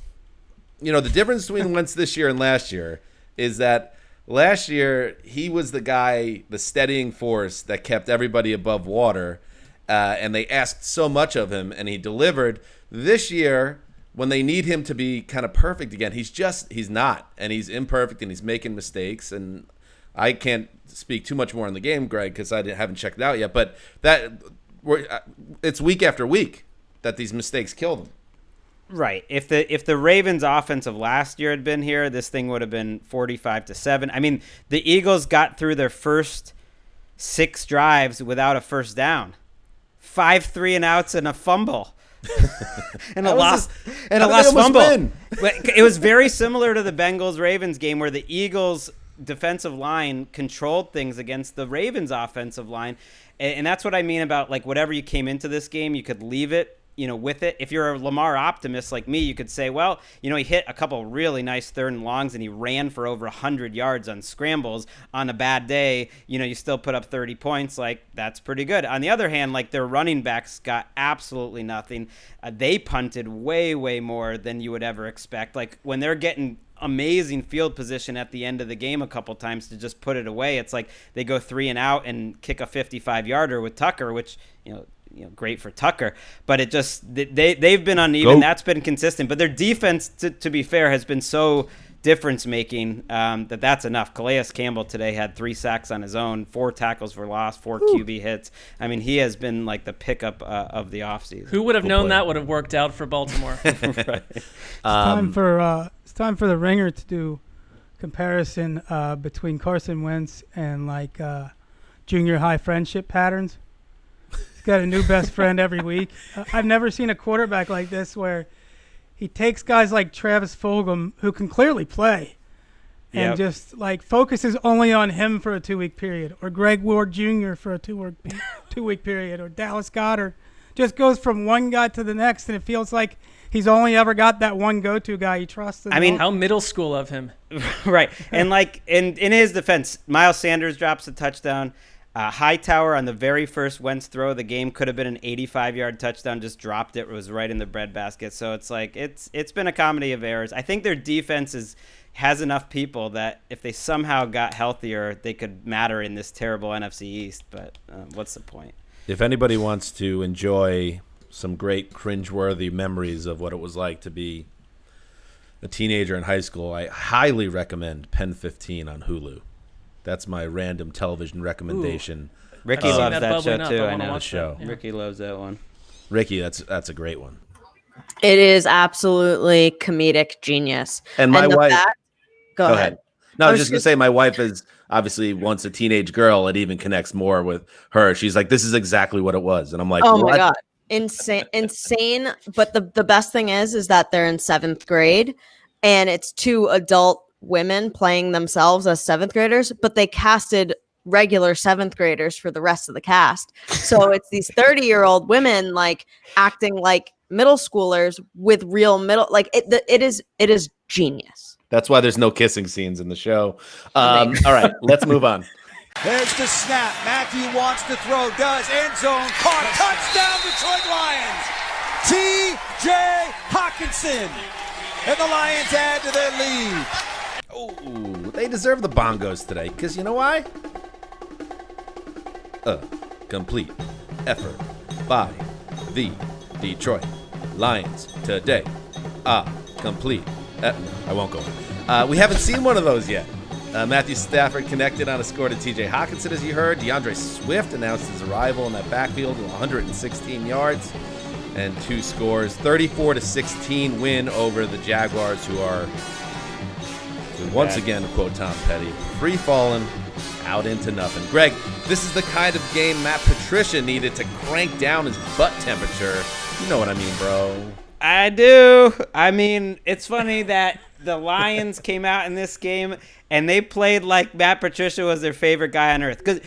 Speaker 2: the difference between Wentz this year and last year is that last year he was the guy, the steadying force that kept everybody above water, and they asked so much of him, and he delivered. This year, when they need him to be kind of perfect again, he's not, and he's imperfect, and he's making mistakes. And I can't speak too much more on the game, Greg, because I haven't checked it out yet. But it's week after week that these mistakes kill them.
Speaker 4: Right. If the Ravens' offense of last year had been here, this thing would have been 45-7. I mean, the Eagles got through their first 6 drives without a first down, 5 3-and-outs and a fumble. and a lost fumble. It was very similar to the Bengals-Ravens game, where the Eagles' defensive line controlled things against the Ravens' offensive line, and that's what I mean about, like, whatever you came into this game, you could leave it, with it. If you're a Lamar optimist like me, you could say, well, he hit a couple really nice 3rd and longs, and he ran for over 100 yards on scrambles. On a bad day, you still put up 30 points. Like, that's pretty good. On the other hand, like, their running backs got absolutely nothing. They punted way, way more than you would ever expect. Like, when they're getting amazing field position at the end of the game a couple times to just put it away, it's like they go 3 and out and kick a 55-yarder with Tucker, which, great for Tucker, but it just they've been uneven. That's been consistent, but their defense, to be fair, has been so difference making that's enough. Calais Campbell today had 3 sacks on his own, 4 tackles for loss, 4 QB hits. I mean, he has been like the pickup of the offseason.
Speaker 5: Who would have known that would have worked out for Baltimore?
Speaker 4: Right.
Speaker 3: It's time for the Ringer to do comparison between Carson Wentz and junior high friendship patterns. Got a new best friend every week. I've never seen a quarterback like this, where he takes guys like Travis Fulgham, who can clearly play, and just focuses only on him for a 2-week period, or Greg Ward Jr. for a 2-week period, or Dallas Goedert. Just goes from one guy to the next, and it feels like he's only ever got that one go-to guy he trusts.
Speaker 4: I mean,
Speaker 5: how middle school of him.
Speaker 4: Right. And like in his defense, Miles Sanders drops a touchdown. Hightower on the very first Wentz throw of the game could have been an 85-yard touchdown, just dropped it. It was right in the breadbasket. So it's like it's been a comedy of errors. I think their defense has enough people that if they somehow got healthier, they could matter in this terrible NFC East. But what's the point?
Speaker 2: If anybody wants to enjoy some great cringeworthy memories of what it was like to be a teenager in high school, I highly recommend Pen 15 on Hulu. That's my random television recommendation.
Speaker 4: Ooh. Ricky loves that show too. I know.
Speaker 2: Show.
Speaker 4: Yeah. Ricky loves that one.
Speaker 2: Ricky, that's a great one.
Speaker 12: It is absolutely comedic genius.
Speaker 2: And my wife.
Speaker 12: Go ahead.
Speaker 2: No, I was just gonna say my wife is obviously once a teenage girl. It even connects more with her. She's like, "This is exactly what it was," and I'm like,
Speaker 12: "Oh
Speaker 2: what?
Speaker 12: my god, insane!" But the best thing is that they're in 7th grade, and it's 2 adult women playing themselves as 7th graders, but they casted regular 7th graders for the rest of the cast. So it's these 30-year-old women like acting like middle schoolers with real middle, like it is genius.
Speaker 2: That's why there's no kissing scenes in the show. All right, let's move on.
Speaker 11: There's the snap. Matthew wants to throw, does, end zone, caught, touchdown Detroit Lions. T.J. Hawkinson. And the Lions add to their lead.
Speaker 2: Oh, they deserve the bongos today, because you know why? A complete effort by the Detroit Lions today. A complete I won't go on. We haven't seen one of those yet. Matthew Stafford connected on a score to T.J. Hawkinson, as you heard. DeAndre Swift announced his arrival in that backfield with 116 yards and 2 scores. 34-16 win over the Jaguars, who are, once again, to quote Tom Petty, free-falling out into nothing. Greg, this is the kind of game Matt Patricia needed to crank down his butt temperature. You know what I memean, bro.
Speaker 4: I do. I mean, it's funny that the Lions came out in this game and they played like Matt Patricia was their favorite guy on earth. Because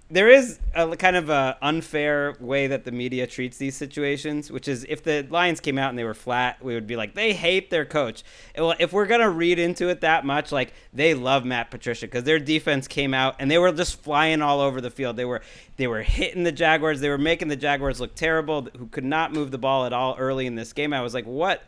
Speaker 4: there is a kind of a unfair way that the media treats these situations, which is if the Lions came out and they were flat, we would be like, they hate their coach. Well, if we're going to read into it that much, like they love Matt Patricia because their defense came out and they were just flying all over the field. They were hitting the Jaguars. They were making the Jaguars look terrible, who could not move the ball at all early in this game. I was like, what?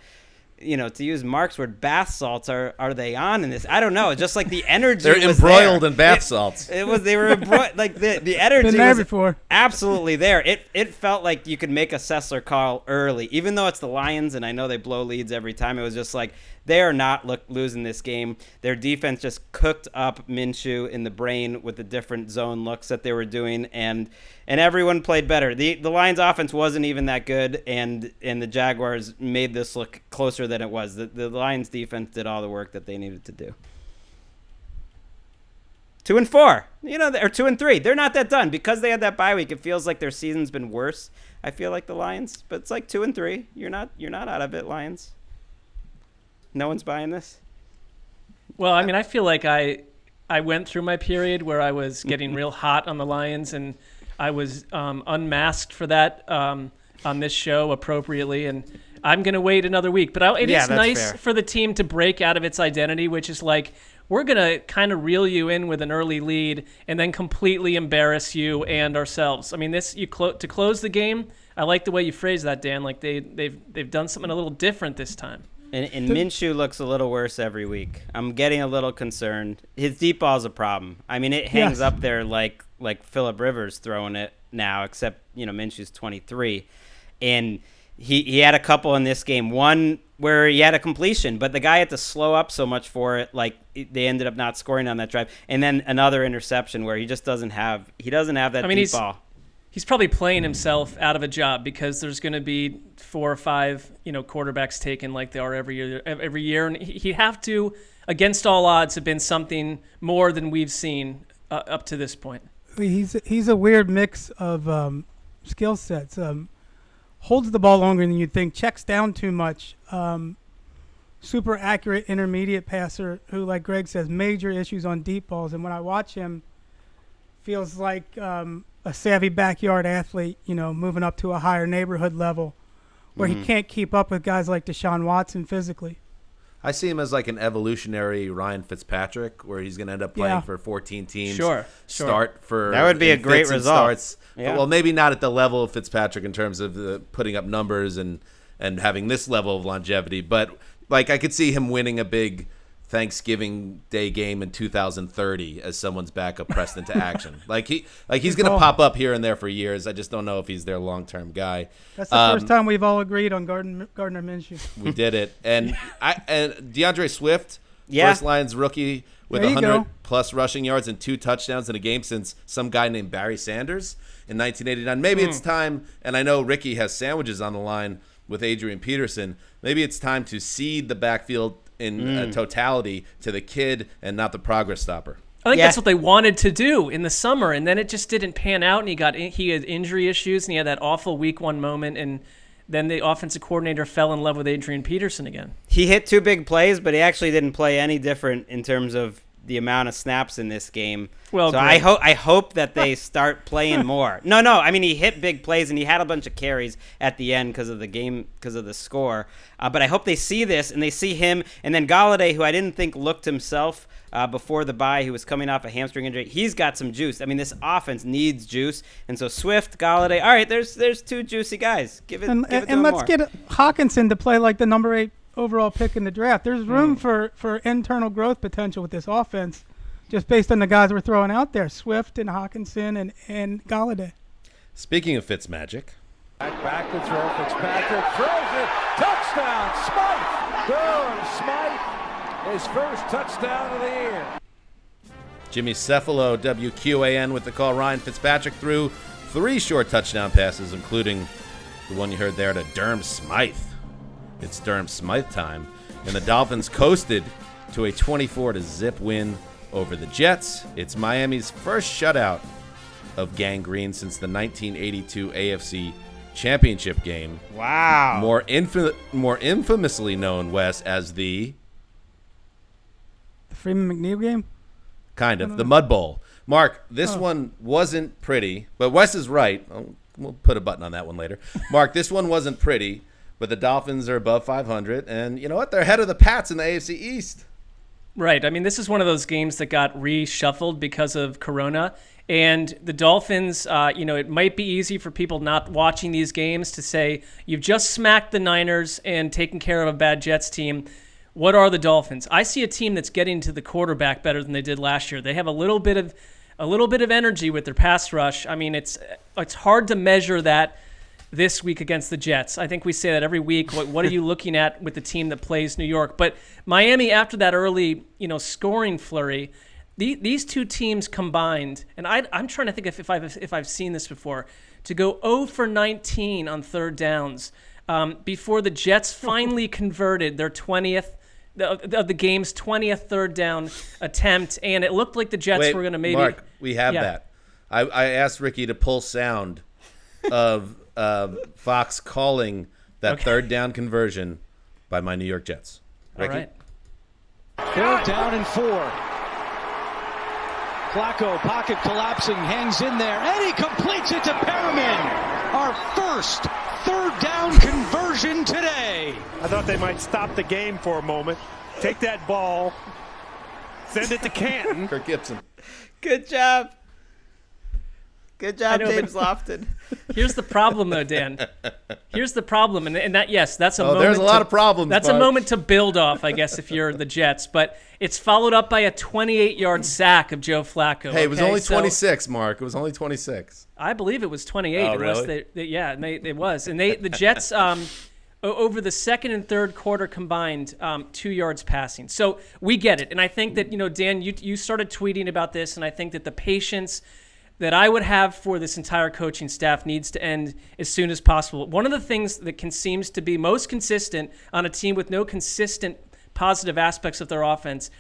Speaker 4: To use Mark's word, bath salts are they on in this? I don't know. Just like the energy,
Speaker 2: they're
Speaker 4: was
Speaker 2: embroiled
Speaker 4: there.
Speaker 2: in bath salts.
Speaker 4: They were embroiled. Like the energy
Speaker 3: Been there
Speaker 4: was
Speaker 3: before.
Speaker 4: absolutely there. It felt like you could make a Sessler call early, even though it's the Lions, and I know they blow leads every time. It was just like they are not losing this game. Their defense just cooked up Minshew in the brain with the different zone looks that they were doing, and everyone played better. The Lions offense wasn't even that good, and the Jaguars made this look closer than it was. The Lions defense did all the work that they needed to do. 2-4, or 2-3. They're not that done because they had that bye week. It feels like their season's been worse. I feel like the Lions, but it's like 2-3. You're not out of it, Lions. No one's buying this.
Speaker 5: Well, I mean, I feel like I went through my period where I was getting real hot on the Lions, and I was unmasked for that on this show appropriately, and I'm going to wait another week. But it is nice for the team to break out of its identity, which is like, we're going to kind of reel you in with an early lead and then completely embarrass you and ourselves. I mean, to close the game, I like the way you phrase that, Dan. Like they've done something a little different this time.
Speaker 4: And Minshew looks a little worse every week. I'm getting a little concerned. His deep ball's a problem. I mean, it hangs up there like Phillip Rivers throwing it now, except, Minshew's 23. And he had a couple in this game. One where he had a completion, but the guy had to slow up so much for it, like they ended up not scoring on that drive. And then another interception where he just doesn't have that deep ball.
Speaker 5: He's probably playing himself out of a job because there's going to be 4 or 5, quarterbacks taken like they are every year, and he'd have to, against all odds, have been something more than we've seen up to this point.
Speaker 3: He's a weird mix of skill sets. Holds the ball longer than you'd think. Checks down too much. Super accurate intermediate passer who, like Greg says, major issues on deep balls. And when I watch him, feels like a savvy backyard athlete, moving up to a higher neighborhood level where he can't keep up with guys like Deshaun Watson physically.
Speaker 2: I see him as like an evolutionary Ryan Fitzpatrick, where he's going to end up playing for 14 teams.
Speaker 5: Sure.
Speaker 2: Start for
Speaker 4: that would be a great result.
Speaker 2: Starts.
Speaker 4: Yeah.
Speaker 2: Well, maybe not at the level of Fitzpatrick in terms of putting up numbers and having this level of longevity, but like I could see him winning a big Thanksgiving Day game in 2030 as someone's backup pressed into action. He's going to pop up here and there for years. I just don't know if he's their long-term guy.
Speaker 3: That's the first time we've all agreed on Gardner Minshew.
Speaker 2: We did it. And DeAndre Swift,
Speaker 4: Yeah.
Speaker 2: first Lions rookie with
Speaker 3: There you
Speaker 2: 100-plus rushing yards and 2 touchdowns in a game since some guy named Barry Sanders in 1989. Maybe it's time, and I know Ricky has sandwiches on the line with Adrian Peterson. Maybe it's time to seed the backfield in totality to the kid and not the progress stopper.
Speaker 5: I think that's what they wanted to do in the summer, and then it just didn't pan out, and he had injury issues, and he had that awful week 1 moment, and then the offensive coordinator fell in love with Adrian Peterson again.
Speaker 4: He hit 2 big plays, but he actually didn't play any different in terms of the amount of snaps in this game.
Speaker 5: Well,
Speaker 4: so I hope that they start playing more. No, I mean, he hit big plays and he had a bunch of carries at the end because of the game, because of the score. But I hope they see this and they see him. And then Galladay, who I didn't think looked himself before the bye, who was coming off a hamstring injury, he's got some juice. I mean, this offense needs juice. And so Swift, Galladay, all right, there's 2 juicy guys. Give it to them
Speaker 3: let's
Speaker 4: more.
Speaker 3: get Hawkinson to play like the number 8 overall pick in the draft. There's room for internal growth potential with this offense, just based on the guys we're throwing out there, Swift and Hawkinson and Galladay.
Speaker 2: Speaking of Fitzmagic.
Speaker 9: Back to throw. Fitzpatrick throws it. Touchdown, Smythe. Durham Smythe, his first touchdown of the year.
Speaker 2: Jimmy Cephalo, WQAN with the call. Ryan Fitzpatrick threw 3 short touchdown passes, including the one you heard there to Durham Smythe. It's Durham Smythe time, and the Dolphins coasted to a 24-0 win over the Jets. It's Miami's first shutout of gangrene since the 1982 AFC Championship game.
Speaker 4: Wow.
Speaker 2: More infamously known, Wes, as the
Speaker 3: Freeman McNeil game?
Speaker 2: Kind of. The Mud Bowl. Mark, this one wasn't pretty, but Wes is right. We'll put a button on that one later. Mark, this one wasn't pretty. But the Dolphins are above 500, and you know what? They're ahead of the Pats in the AFC East.
Speaker 5: Right. I mean, this is one of those games that got reshuffled because of Corona. And the Dolphins, it might be easy for people not watching these games to say, you've just smacked the Niners and taken care of a bad Jets team. What are the Dolphins? I see a team that's getting to the quarterback better than they did last year. They have a little bit of energy with their pass rush. I mean, it's hard to measure that this week against the Jets. I think we say that every week. What are you looking at with the team that plays New York? But Miami, after that early, scoring flurry, these 2 teams combined, and I'm trying to think if I've seen this before, to go 0 for 19 on third downs before the Jets finally converted their 20th of the game's 20th third down attempt, and it looked like the Jets were going to maybe.
Speaker 2: Mark, we have that. I asked Ricky to pull sound of Fox calling that third down conversion by my New York Jets. Ricky?
Speaker 5: All right.
Speaker 11: 3rd down and 4. Flacco, pocket collapsing, hangs in there, and he completes it to Perriman. Our first 3rd down conversion today.
Speaker 13: I thought they might stop the game for a moment, take that ball, send it to Canton.
Speaker 2: Kirk Gibson.
Speaker 4: Good job. Good job, James Lofton.
Speaker 5: Here's the problem, though, Dan. Here's the problem, and that's a moment.
Speaker 2: There's a lot of problems.
Speaker 5: That's
Speaker 2: Mark.
Speaker 5: a moment to build off, I guess, if you're the Jets. But it's followed up by a 28-yard sack of Joe Flacco.
Speaker 2: Hey, it was only 26, Mark. It was only 26.
Speaker 5: I believe it was 28.
Speaker 2: Oh, really?
Speaker 5: It was. And the Jets, over the second and third quarter combined, 2 yards passing. So we get it, and I think that Dan, you started tweeting about this, and I think that the patience that I would have for this entire coaching staff needs to end as soon as possible. One of the things that seems to be most consistent on a team with no consistent positive aspects of their offense,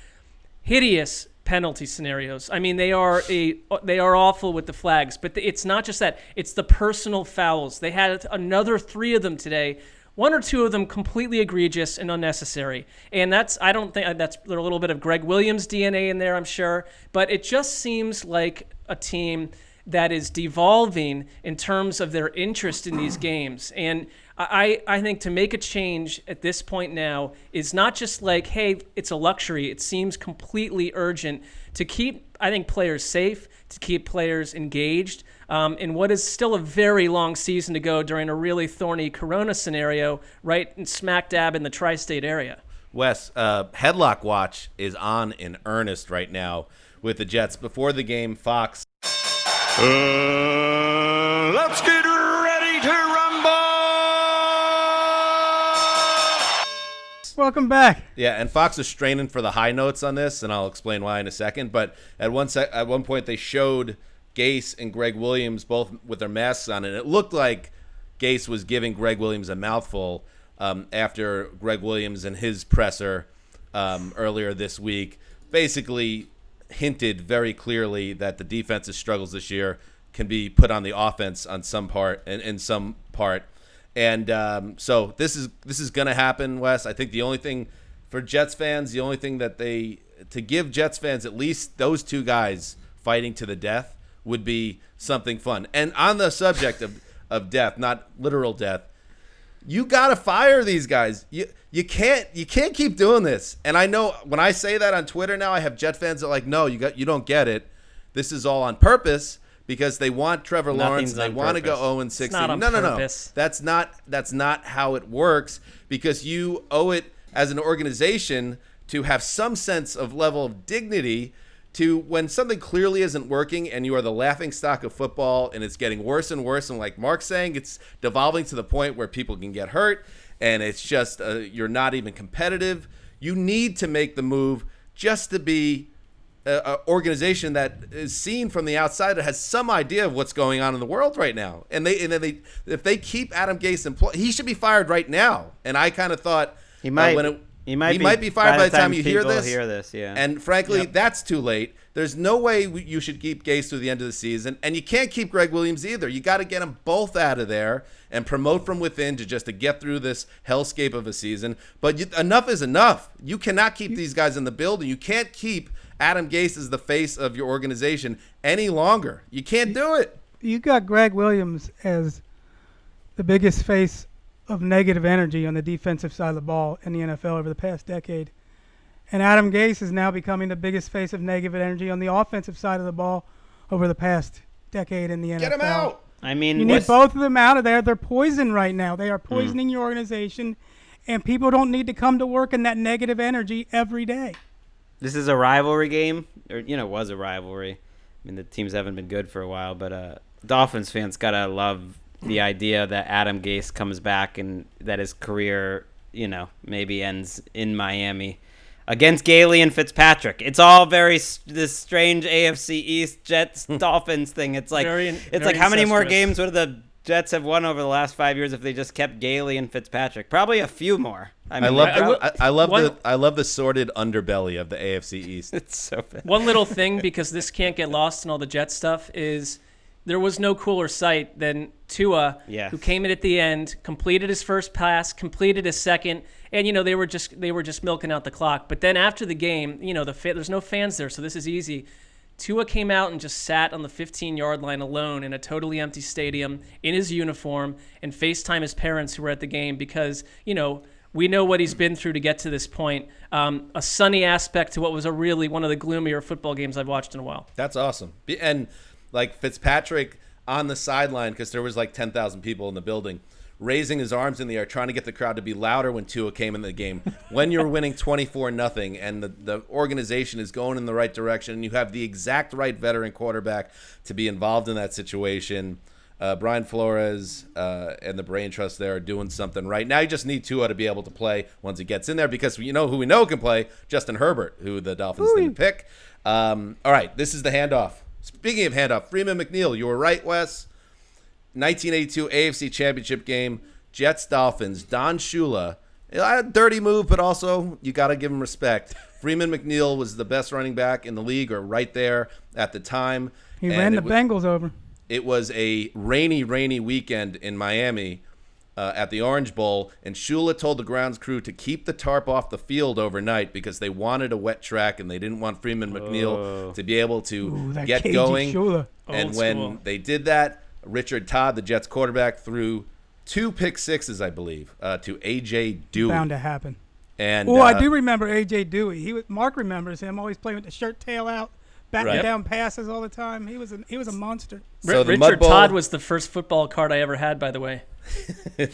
Speaker 5: hideous penalty scenarios. I mean, they are awful with the flags, but it's not just that. It's the personal fouls. They had another 3 of them today. 1 or 2 of them completely egregious and unnecessary. And there's a little bit of Greg Williams DNA in there, I'm sure. But it just seems like a team that is devolving in terms of their interest in these games. And I think to make a change at this point now is not just like, hey, it's a luxury. It seems completely urgent to keep, I think, players safe, to keep players engaged in what is still a very long season to go during a really thorny corona scenario right in smack dab in the tri-state area.
Speaker 2: Wes, Headlock Watch is on in earnest right now with the Jets. Before the game, Fox.
Speaker 14: Let's get ready to rumble!
Speaker 3: Welcome back.
Speaker 2: Yeah, and Fox is straining for the high notes on this, and I'll explain why in a second. But at one point, they showed Gase and Greg Williams both with their masks on, and it looked like Gase was giving Greg Williams a mouthful after Greg Williams and his presser earlier this week basically hinted very clearly that the defense's struggles this year can be put on the offense on some part and in some part. And so this is going to happen, Wes. I think the only thing for Jets fans, the only thing that to give Jets fans at least those two guys fighting to the death would be something fun. And on the subject of death, not literal death, you got to fire these guys. You can't keep doing this. And I know when I say that on Twitter now, I have Jet fans that are like, no, you don't get it. This is all on purpose because they want Trevor Lawrence and they want to go 0-16. No. That's not how it works, because you owe it as an organization to have some sense of level of dignity to when something clearly isn't working and you are the laughingstock of football and it's getting worse and worse. And like Mark's saying, it's devolving to the point where people can get hurt and it's just you're not even competitive. You need to make the move just to be an organization that is seen from the outside that has some idea of what's going on in the world right now. And if they keep Adam Gase employed, he should be fired right now. And I kind of thought
Speaker 4: he might be fired
Speaker 2: by the time you hear this.
Speaker 4: Yeah.
Speaker 2: And frankly, that's too late. There's no way you should keep Gase through the end of the season, and you can't keep Greg Williams either. You got to get them both out of there and promote from within to get through this hellscape of a season. But enough is enough. You cannot keep these guys in the building. You can't keep Adam Gase as the face of your organization any longer. You can't do it.
Speaker 3: You got Greg Williams as the biggest face of negative energy on the defensive side of the ball in the NFL over the past decade. And Adam Gase is now becoming the biggest face of negative energy on the offensive side of the ball over the past decade in the NFL.
Speaker 2: Get him out!
Speaker 4: I mean,
Speaker 3: you need both of them out of there. They're poison right now. They are poisoning your organization, and people don't need to come to work in that negative energy every day.
Speaker 4: This is a rivalry game, or was a rivalry. I mean, the teams haven't been good for a while, but Dolphins fans gotta love the idea that Adam Gase comes back and that his career, maybe ends in Miami against Gailey and Fitzpatrick. It's all this strange AFC East Jets Dolphins thing. It's like like how many more games would the Jets have won over the last 5 years if they just kept Gailey and Fitzpatrick? Probably a few more. I
Speaker 2: love the sordid underbelly of the AFC East.
Speaker 4: It's so bad.
Speaker 5: One little thing, because this can't get lost in all the Jets stuff, is there was no cooler sight than Tua, who came in at the end, completed his first pass, completed his second, and they were just milking out the clock. But then after the game, there's no fans there, so this is easy. Tua came out and just sat on the 15-yard line alone in a totally empty stadium in his uniform and FaceTime his parents who were at the game because, we know what he's been through to get to this point. A sunny aspect to what was one of the gloomier football games I've watched in a while.
Speaker 2: That's awesome. And like Fitzpatrick on the sideline, because there was like 10,000 people in the building, raising his arms in the air, trying to get the crowd to be louder when Tua came in the game. When you're winning 24-0 and the organization is going in the right direction and you have the exact right veteran quarterback to be involved in that situation, Brian Flores and the Brain Trust there are doing something right. Now you just need Tua to be able to play once he gets in there, because who we know can play? Justin Herbert, who the Dolphins didn't pick. All right, this is the handoff. Speaking of handoff, Freeman McNeil, you were right, Wes. 1982 AFC Championship game, Jets-Dolphins. Don Shula, a dirty move, but also you got to give him respect. Freeman McNeil was the best running back in the league, or right there at the time.
Speaker 3: He ran the Bengals over.
Speaker 2: It was a rainy weekend in Miami. at the Orange Bowl, and Shula told the grounds crew to keep the tarp off the field overnight because they wanted a wet track and they didn't want Freeman McNeil to be able to get going.
Speaker 3: Shula.
Speaker 2: And when they did that, Richard Todd, the Jets quarterback, threw 2 pick sixes, I believe, to A.J. Dewey.
Speaker 3: Bound to happen.
Speaker 2: And
Speaker 3: I do remember A.J. Dewey. Mark remembers him, always playing with the shirt tail out, batting down passes all the time. He was a monster.
Speaker 5: So Richard Todd was the first football card I ever had, by the way.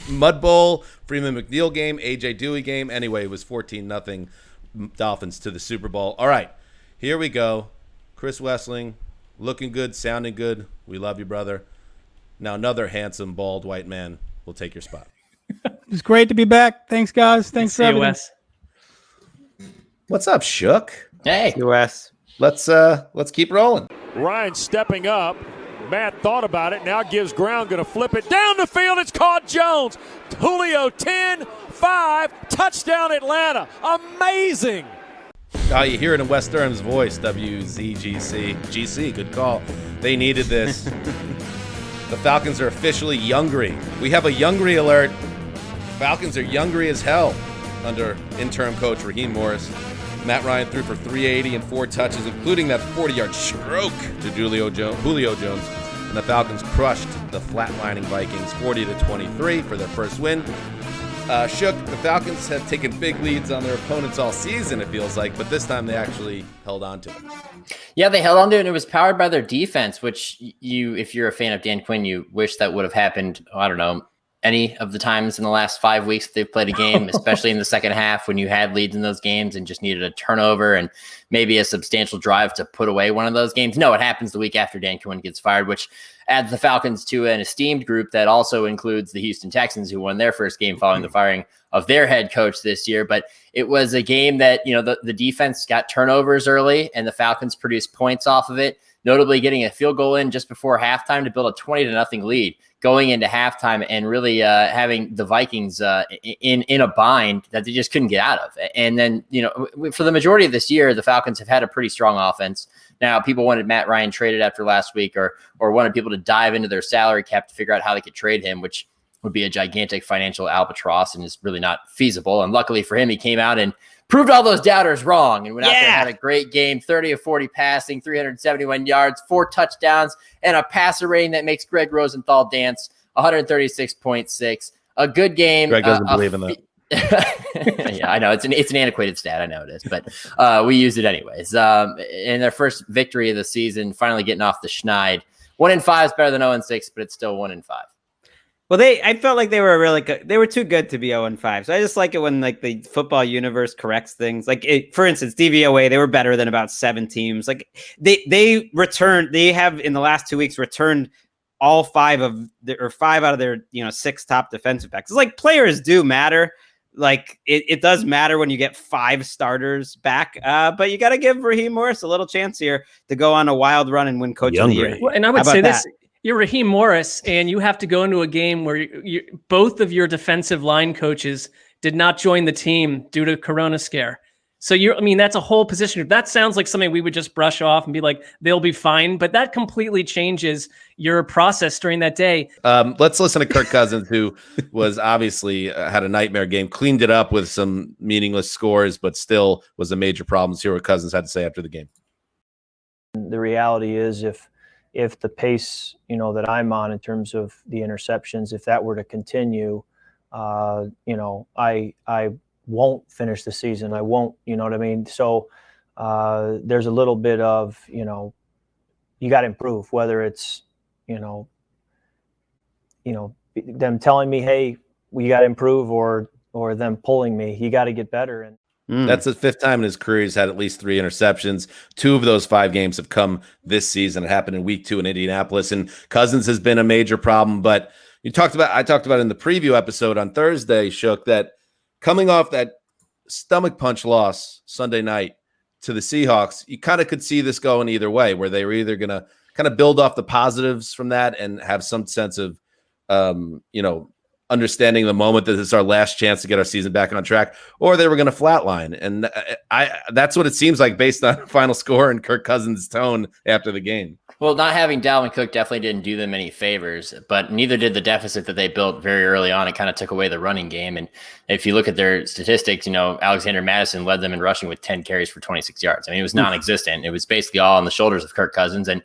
Speaker 2: Mud Bowl, Freeman McNeil game, A.J. Dewey game. Anyway, it was 14-0 Dolphins to the Super Bowl. All right, here we go. Chris Wessling, looking good, sounding good. We love you, brother. Now another handsome, bald white man will take your spot.
Speaker 3: It's great to be back. Thanks, guys. Thanks,
Speaker 5: Wes.
Speaker 2: What's up, Shook?
Speaker 4: Hey, Wes.
Speaker 2: Let's keep rolling.
Speaker 13: Ryan stepping up. Matt thought about it. Now gives ground. Going to flip it down the field. It's caught Jones. Julio 10-5. Touchdown Atlanta. Amazing.
Speaker 2: You hear it in Wes Durham's voice. WZGC. GC, good call. They needed this. The Falcons are officially youngry. We have a youngry alert. Falcons are youngry as hell under interim coach Raheem Morris. Matt Ryan threw for 380 and 4 touches, including that 40-yard stroke to Julio Jones. And the Falcons crushed the flatlining Vikings 40-23 for their first win. Shook, the Falcons have taken big leads on their opponents all season, it feels like, but this time they actually held on to it.
Speaker 15: Yeah, they held on to it, and it was powered by their defense, which if you're a fan of Dan Quinn, you wish that would have happened, I don't know, any of the times in the last 5 weeks they've played a game, especially in the second half when you had leads in those games and just needed a turnover and maybe a substantial drive to put away one of those games. No, it happens the week after Dan Quinn gets fired, which adds the Falcons to an esteemed group that also includes the Houston Texans, who won their first game following the firing of their head coach this year. But it was a game that, the defense got turnovers early and the Falcons produced points off of it, notably getting a field goal in just before halftime to build a 20-0 lead going into halftime and really having the Vikings in a bind that they just couldn't get out of. And then, for the majority of this year, the Falcons have had a pretty strong offense. Now, people wanted Matt Ryan traded after last week or wanted people to dive into their salary cap to figure out how they could trade him, which would be a gigantic financial albatross and is really not feasible. And luckily for him, he came out and proved all those doubters wrong and went out there and had a great game, 30 of 40 passing, 371 yards, 4 touchdowns, and a passer rating that makes Greg Rosenthal dance, 136.6. A good game.
Speaker 2: Greg doesn't believe in that.
Speaker 15: Yeah, I know. It's an antiquated stat. I know it is, but we used it anyways. In their first victory of the season, finally getting off the schneid. 1-5 is better than 0-6, but it's still 1-5.
Speaker 4: Well, I felt like they were really good. They were too good to be 0-5. So I just like it when the football universe corrects things. For instance, DVOA, they were better than about 7 teams. They have in the last 2 weeks returned all 5 out of their 6 top defensive backs. It's players do matter. It does matter when you get 5 starters back. But you got to give Raheem Morris a little chance here to go on a wild run and win Coach of the Year.
Speaker 5: Well, and I would say this. You're Raheem Morris, and you have to go into a game where both of your defensive line coaches did not join the team due to Corona scare. So that's a whole position. That sounds like something we would just brush off and be like, they'll be fine. But that completely changes your process during that day.
Speaker 2: Let's listen to Kirk Cousins, who was obviously had a nightmare game, cleaned it up with some meaningless scores, but still was a major problem. See what Cousins had to say after the game.
Speaker 16: The reality is if the pace, that I'm on in terms of the interceptions, if that were to continue, I won't finish the season. I won't, you know what I mean? So there's a little bit of, you got to improve, whether it's, them telling me, hey, we got to improve or them pulling me, you got to get better. And
Speaker 2: that's the 5th time in his career he's had at least 3 interceptions. 2 of those 5 games have come this season. It happened in week 2 in Indianapolis, and Cousins has been a major problem. But I talked about in the preview episode on Thursday, Shook, that coming off that stomach punch loss Sunday night to the Seahawks, you kind of could see this going either way, where they were either going to kind of build off the positives from that and have some sense of, understanding the moment that this is our last chance to get our season back on track, or they were going to flatline. And that's what it seems like based on final score and Kirk Cousins' tone after the game.
Speaker 15: Well, not having Dalvin Cook definitely didn't do them any favors, but neither did the deficit that they built very early on. It kind of took away the running game. And if you look at their statistics, Alexander Mattison led them in rushing with 10 carries for 26 yards. I mean, it was non-existent. It was basically all on the shoulders of Kirk Cousins. And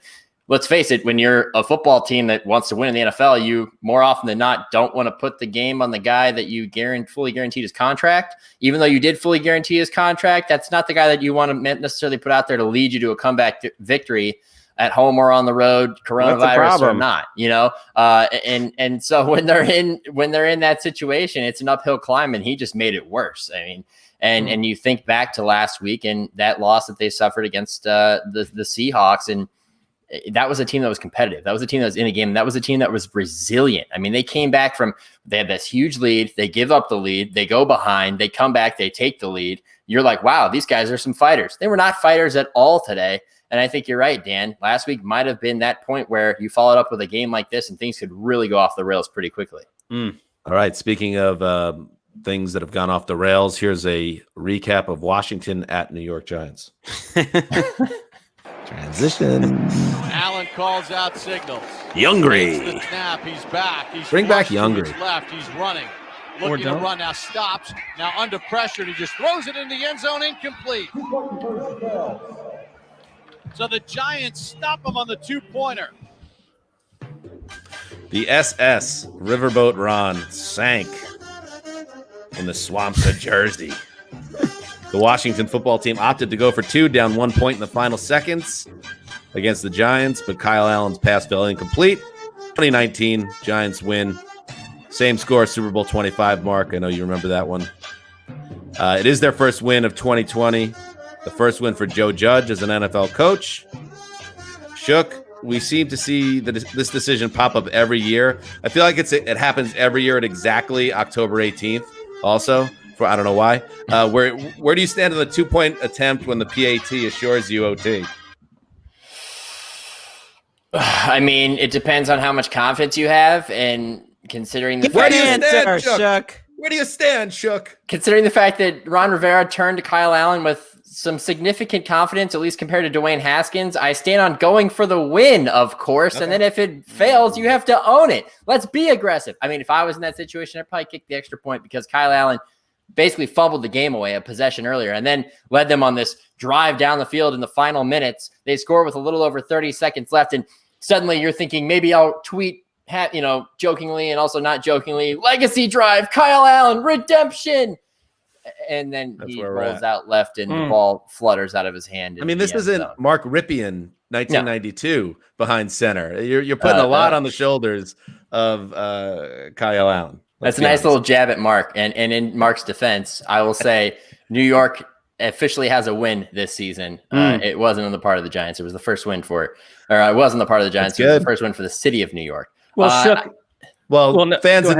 Speaker 15: let's face it, when you're a football team that wants to win in the NFL, you more often than not don't want to put the game on the guy that you fully guaranteed his contract. Even though you did fully guarantee his contract, that's not the guy that you want to necessarily put out there to lead you to a comeback victory at home or on the road, coronavirus or not, and so when they're in that situation, it's an uphill climb, and he just made it worse. I mean, and you think back to last week and that loss that they suffered against the Seahawks, and that was a team that was competitive. That was a team that was in a game. That was a team that was resilient. I mean, they came back they had this huge lead. They give up the lead. They go behind. They come back. They take the lead. You're like, wow, these guys are some fighters. They were not fighters at all today. And I think you're right, Dan. Last week might have been that point where you followed up with a game like this and things could really go off the rails pretty quickly.
Speaker 2: All right. Speaking of things that have gone off the rails, here's a recap of Washington at New York Giants. Transition.
Speaker 17: Allen calls out signals.
Speaker 2: Youngry.
Speaker 17: The snap. He's back. He's
Speaker 2: Bring back Youngry.
Speaker 17: Left. He's running. Looking to run. Now stops. Now under pressure. He just throws it in the end zone. Incomplete. So the Giants stop him on the 2-pointer.
Speaker 2: The SS Riverboat Ron sank in the swamps of Jersey. The Washington football team opted to go for 2, down 1 point in the final seconds against the Giants, but Kyle Allen's pass fell incomplete. 2019 Giants win. Same score, Super Bowl 25 mark. I know you remember that one. It is their first win of 2020. The first win for Joe Judge as an NFL coach. Shook, we seem to see this decision pop up every year. I feel like it happens every year at exactly October 18th also, for I don't know why. Where do you stand on the 2-point attempt when the PAT assures you OT?
Speaker 15: I mean, it depends on how much confidence you have, and considering the
Speaker 2: Where do you stand, Shook? Where do you stand, Shook?
Speaker 15: Considering the fact that Ron Rivera turned to Kyle Allen with some significant confidence, at least compared to Dwayne Haskins, I stand on going for the win, of course. Okay. And then if it fails, you have to own it. Let's be aggressive. I mean, if I was in that situation, I'd probably kick the extra point because Kyle Allen basically fumbled the game away, a possession earlier, and then led them on this drive down the field in the final minutes. They score with a little over 30 seconds left, and suddenly you're thinking, maybe I'll tweet, jokingly and also not jokingly, legacy drive, Kyle Allen, redemption. And then he rolls out left and the ball flutters out of his hand.
Speaker 2: I mean, this isn't Mark Ripien, 1992, behind center. You're putting a lot on the shoulders of Kyle Allen.
Speaker 15: That's a nice little jab at Mark. And in Mark's defense, I will say New York officially has a win this season. It wasn't on the part of the Giants. It was the first win for it. Or it wasn't the part of the Giants. It was the first win for the city of New York.
Speaker 5: Well,
Speaker 2: fans in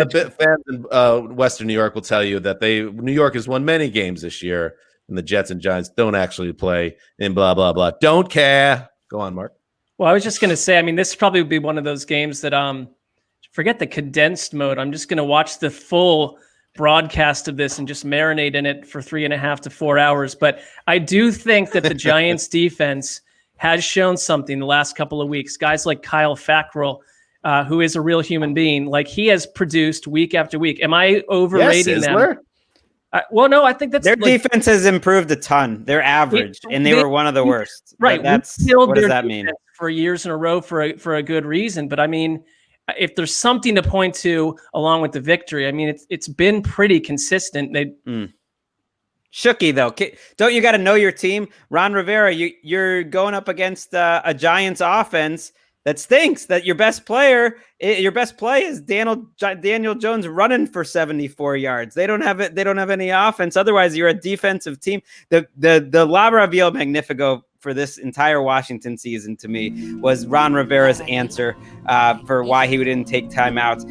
Speaker 2: Western New York will tell you that New York has won many games this year, and the Jets and Giants don't actually play in blah, blah, blah. Don't care. Go on, Mark.
Speaker 5: Well, I was just going to say, I mean, this probably would be one of those games that forget the condensed mode. I'm just going to watch the full broadcast of this and just marinate in it for 3.5 to 4 hours. But I do think that the Giants defense has shown something the last couple of weeks. Guys like Kyle Fackrell, who is a real human being, like he has produced week after week. Am I overrating them? Well, no, I think that's
Speaker 4: their defense has improved a ton. They're average, and they were one of the worst.
Speaker 5: Right.
Speaker 4: What does that mean?
Speaker 5: For years in a row for a good reason. But I mean, if there's something to point to along with the victory, I mean, it's been pretty consistent.
Speaker 4: Shooky, though. Don't you got to know your team? Ron Rivera, you're going up against a Giants offense that stinks, that your best play is Daniel Jones running for 74 yards. They don't have it. They don't have any offense. Otherwise, you're a defensive team. The Labravio Magnifico for this entire Washington season to me was Ron Rivera's answer for why he didn't take timeout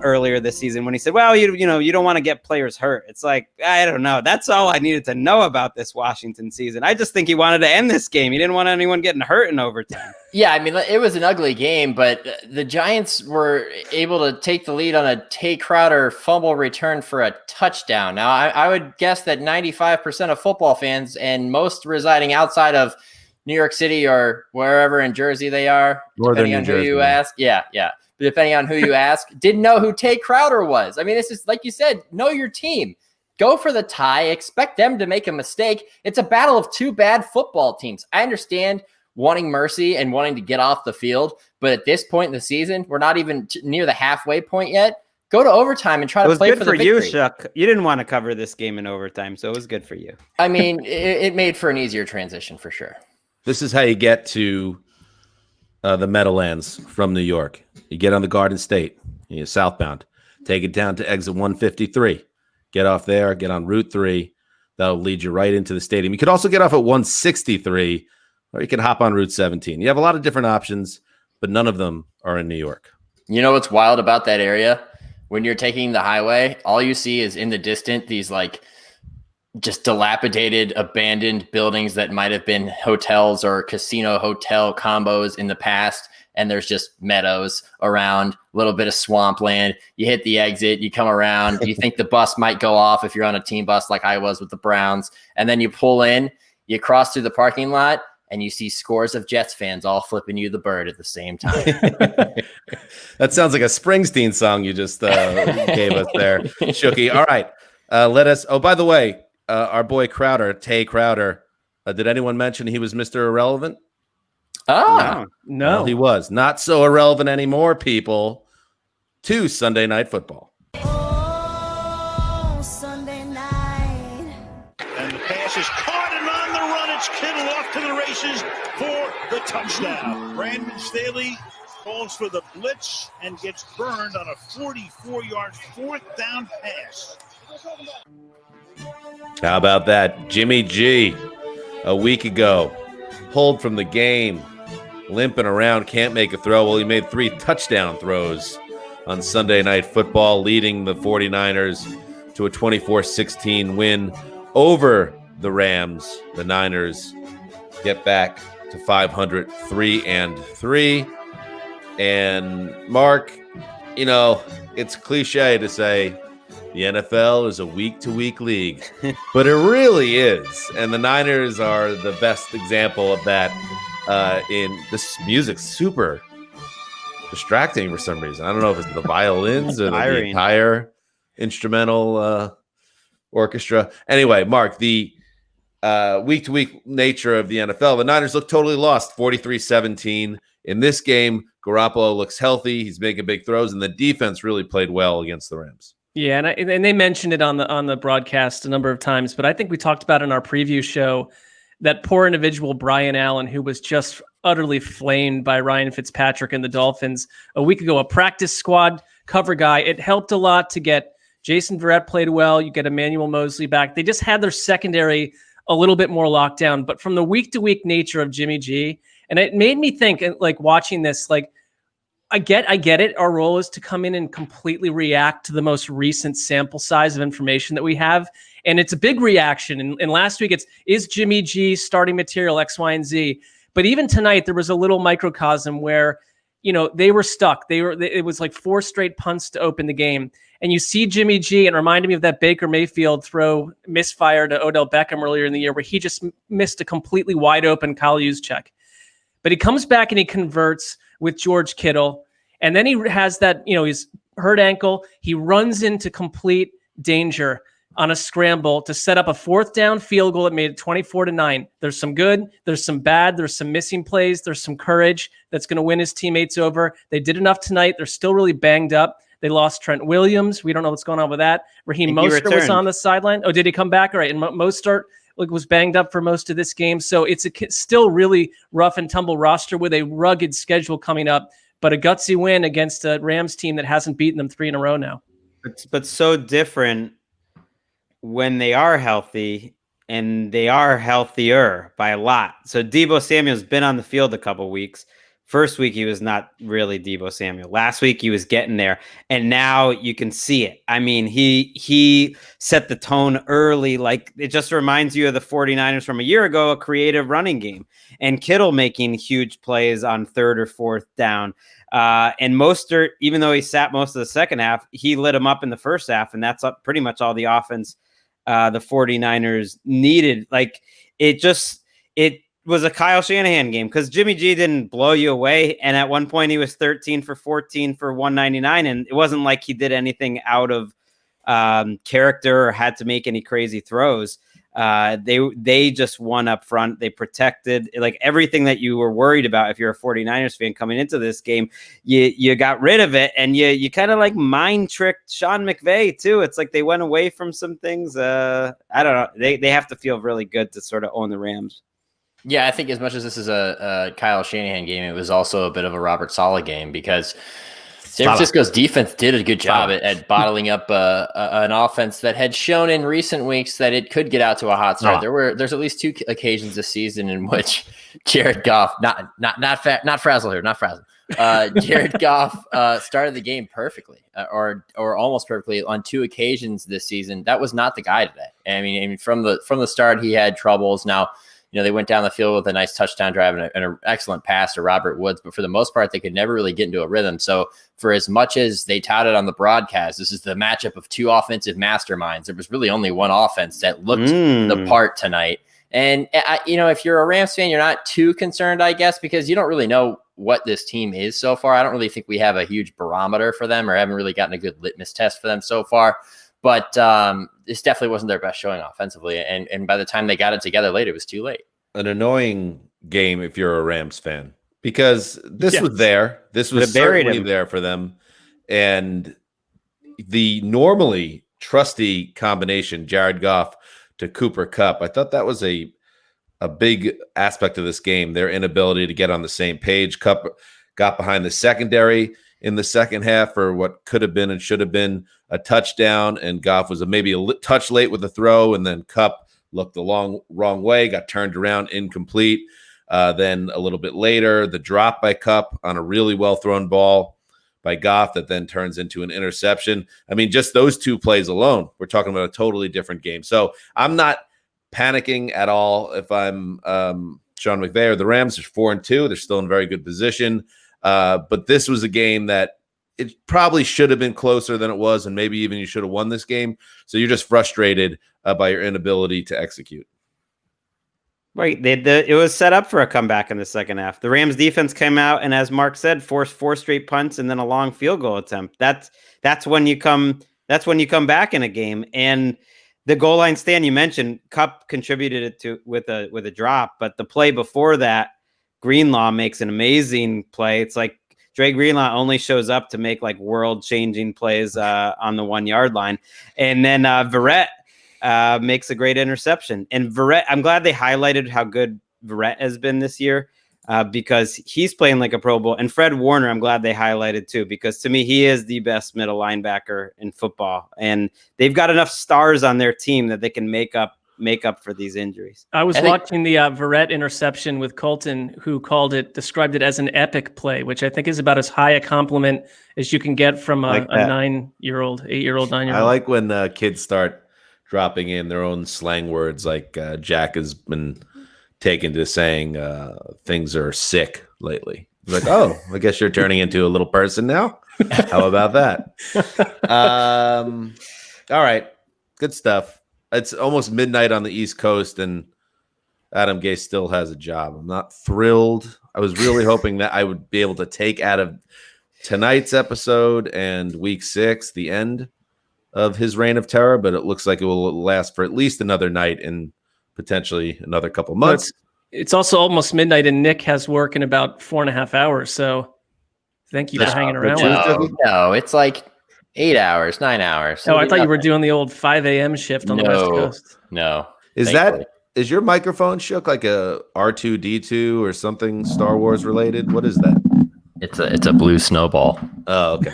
Speaker 4: earlier this season when he said, well, you don't want to get players hurt. It's like, I don't know. That's all I needed to know about this Washington season. I just think he wanted to end this game. He didn't want anyone getting hurt in overtime.
Speaker 15: Yeah, I mean, it was an ugly game, but the Giants were able to take the lead on a Tay Crowder fumble return for a touchdown. Now, I would guess that 95% of football fans, and most residing outside of New York City or wherever in Jersey they are,
Speaker 2: Northern
Speaker 15: depending on
Speaker 2: New
Speaker 15: who
Speaker 2: Jersey.
Speaker 15: you ask. Yeah. But depending on who you ask, didn't know who Tay Crowder was. I mean, this is, like you said, know your team. Go for the tie. Expect them to make a mistake. It's a battle of two bad football teams. I understand wanting mercy and wanting to get off the field. But at this point in the season, we're not even near the halfway point yet. Go to overtime and try to play for the victory.
Speaker 4: It was good for you, Shuck. You didn't want to cover this game in overtime, so it was good for you.
Speaker 15: I mean, it made for an easier transition for sure.
Speaker 2: This is how you get to the Meadowlands from New York. You get on the Garden State, you're southbound. Take it down to exit 153. Get off there, get on Route 3. That'll lead you right into the stadium. You could also get off at 163, or you can hop on Route 17. You have a lot of different options, but none of them are in New York.
Speaker 15: You know what's wild about that area? When you're taking the highway, all you see is in the distance these like just dilapidated, abandoned buildings that might have been hotels or casino hotel combos in the past. And there's just meadows around, a little bit of swampland. You hit the exit, you come around, you think the bus might go off if you're on a team bus like I was with the Browns. And then you pull in, you cross through the parking lot, and you see scores of Jets fans all flipping you the bird at the same time.
Speaker 2: That sounds like a Springsteen song you just gave us there, Shooky. All right. Let us – oh, by the way, our boy Crowder, Tay Crowder, did anyone mention he was Mr. Irrelevant?
Speaker 15: No.
Speaker 2: Well, he was. Not so irrelevant anymore, people. To Sunday Night Football.
Speaker 18: Oh, Sunday night.
Speaker 11: And the pass is caught and on the run. It's Kittle off to the races for the touchdown. Brandon Staley calls for the blitz and gets burned on a 44-yard fourth down pass.
Speaker 2: How about that? Jimmy G, a week ago, pulled from the game, limping around, can't make a throw. Well, he made 3 touchdown throws on Sunday Night Football, leading the 49ers to a 24-16 win over the Rams. The Niners get back to 503-3. And Mark, you know, it's cliche to say the NFL is a week-to-week league, but it really is. And the Niners are the best example of that. In this music's super distracting for some reason. I don't know if it's the violins or the entire instrumental orchestra. Anyway, Mark, the week-to-week nature of the NFL, the Niners look totally lost, 43-17. In this game, Garoppolo looks healthy. He's making big throws, and the defense really played well against the Rams.
Speaker 5: Yeah, and they mentioned it on the broadcast a number of times, but I think we talked about in our preview show that poor individual Brian Allen, who was just utterly flamed by Ryan Fitzpatrick and the Dolphins a week ago, a practice squad cover guy. It helped a lot to get Jason Verrett played well. You get Emmanuel Mosley back. They just had their secondary a little bit more locked down. But from the week-to-week nature of Jimmy G, and it made me think, like watching this, like, I get it. Our role is to come in and completely react to the most recent sample size of information that we have. And it's a big reaction. And last week, is Jimmy G starting material X, Y, and Z? But even tonight, there was a little microcosm where, you know, they were stuck. It was like 4 straight punts to open the game. And you see Jimmy G, and it reminded me of that Baker Mayfield throw misfire to Odell Beckham earlier in the year where he just missed a completely wide open Kyle Juszczyk. But he comes back and he converts with George Kittle. And then he has that, you know, his hurt ankle. He runs into complete danger on a scramble to set up a 4th down field goal that made it 24-9. There's some good, there's some bad, there's some missing plays, there's some courage that's going to win his teammates over. They did enough tonight. They're still really banged up. They lost Trent Williams. We don't know what's going on with that. Raheem Mostert was on the sideline. Oh, did he come back? All right. And Mostert was banged up for most of this game. So it's still really rough and tumble roster with a rugged schedule coming up, but a gutsy win against a Rams team that hasn't beaten them 3 in a row now.
Speaker 4: But so different when they are healthy, and they are healthier by a lot. So Deebo Samuel's been on the field a couple weeks, First week, he was not really Deebo Samuel. Last week, he was getting there, and now you can see it. I mean, he set the tone early. Like, it just reminds you of the 49ers from a year ago, a creative running game, and Kittle making huge plays on 3rd or 4th down. And Mostert, even though he sat most of the second half, he lit him up in the first half, and that's pretty much all the offense the 49ers needed. Like, it was a Kyle Shanahan game because Jimmy G didn't blow you away. And at one point he was 13 for 14 for 199. And it wasn't like he did anything out of character or had to make any crazy throws. They just won up front. They protected like everything that you were worried about. If you're a 49ers fan coming into this game, you got rid of it. And you kind of like mind tricked Sean McVay too. It's like they went away from some things. I don't know. They have to feel really good to sort of own the Rams.
Speaker 15: Yeah, I think as much as this is a Kyle Shanahan game, it was also a bit of a Robert Saleh game because San Francisco's defense did a good job at bottling up an offense that had shown in recent weeks that it could get out to a hot start. There's at least 2 occasions this season in which Jared Goff, not Frazzle here, not Frazzle. Jared Goff started the game perfectly, or almost perfectly on 2 occasions this season. That was not the guy today. I mean, from the start, he had troubles. Now, they went down the field with a nice touchdown drive and an excellent pass to Robert Woods, but for the most part, they could never really get into a rhythm. So for as much as they touted on the broadcast, this is the matchup of 2 offensive masterminds. There was really only one offense that looked the part tonight. And, if you're a Rams fan, you're not too concerned, I guess, because you don't really know what this team is so far. I don't really think we have a huge barometer for them or haven't really gotten a good litmus test for them so far. But this definitely wasn't their best showing offensively. And by the time they got it together late, it was too late.
Speaker 2: An annoying game if you're a Rams fan because this was there. This was certainly there for them. And the normally trusty combination, Jared Goff to Cooper Kupp, I thought that was a big aspect of this game, their inability to get on the same page. Kupp got behind the secondary in the second half for what could have been and should have been a touchdown, and Goff was maybe a touch late with the throw, and then Kupp looked the wrong way, got turned around, incomplete. Then a little bit later, the drop by Kupp on a really well-thrown ball by Goff that then turns into an interception. I mean, just those 2 plays alone, we're talking about a totally different game. So I'm not panicking at all if I'm Sean McVay or the Rams. They're 4-2. They're still in very good position. But this was a game that it probably should have been closer than it was, and maybe even you should have won this game. So you're just frustrated by your inability to execute.
Speaker 4: Right. It was set up for a comeback in the second half. The Rams defense came out and, as Mark said, forced 4 straight punts and then a long field goal attempt. That's when you come back in a game. And the goal line stand you mentioned, Kupp contributed it to with a drop, but the play before that, Greenlaw makes an amazing play. It's like Dre Greenlaw only shows up to make like world-changing plays on the 1-yard line. And then Verrett makes a great interception. And Verrett, I'm glad they highlighted how good Verrett has been this year because he's playing like a Pro Bowl. And Fred Warner, I'm glad they highlighted too, because to me, he is the best middle linebacker in football. And they've got enough stars on their team that they can make up for these injuries.
Speaker 5: I was watching the Verrett interception with Colton, who described it as an epic play, which I think is about as high a compliment as you can get from a 9-year-old, 8-year-old, 9-year-old.
Speaker 2: I like when kids start dropping in their own slang words, like Jack has been taken to saying things are sick lately. Like, oh, I guess you're turning into a little person now. How about that? All right, good stuff. It's almost midnight on the East Coast, and Adam Gase still has a job. I'm not thrilled. I was really hoping that I would be able to take out of tonight's episode and week 6 the end of his reign of terror, but it looks like it will last for at least another night and potentially another couple months.
Speaker 5: It's also almost midnight, and Nick has work in about 4.5 hours, so thank you for hanging around.
Speaker 15: No, it's like 8 hours, 9 hours.
Speaker 5: Oh, I thought you were doing the old 5 a.m. shift on the West Coast.
Speaker 15: No.
Speaker 2: Is your microphone shook like a R2-D2 or something Star Wars related? What is that?
Speaker 15: It's a blue snowball.
Speaker 2: Oh, okay.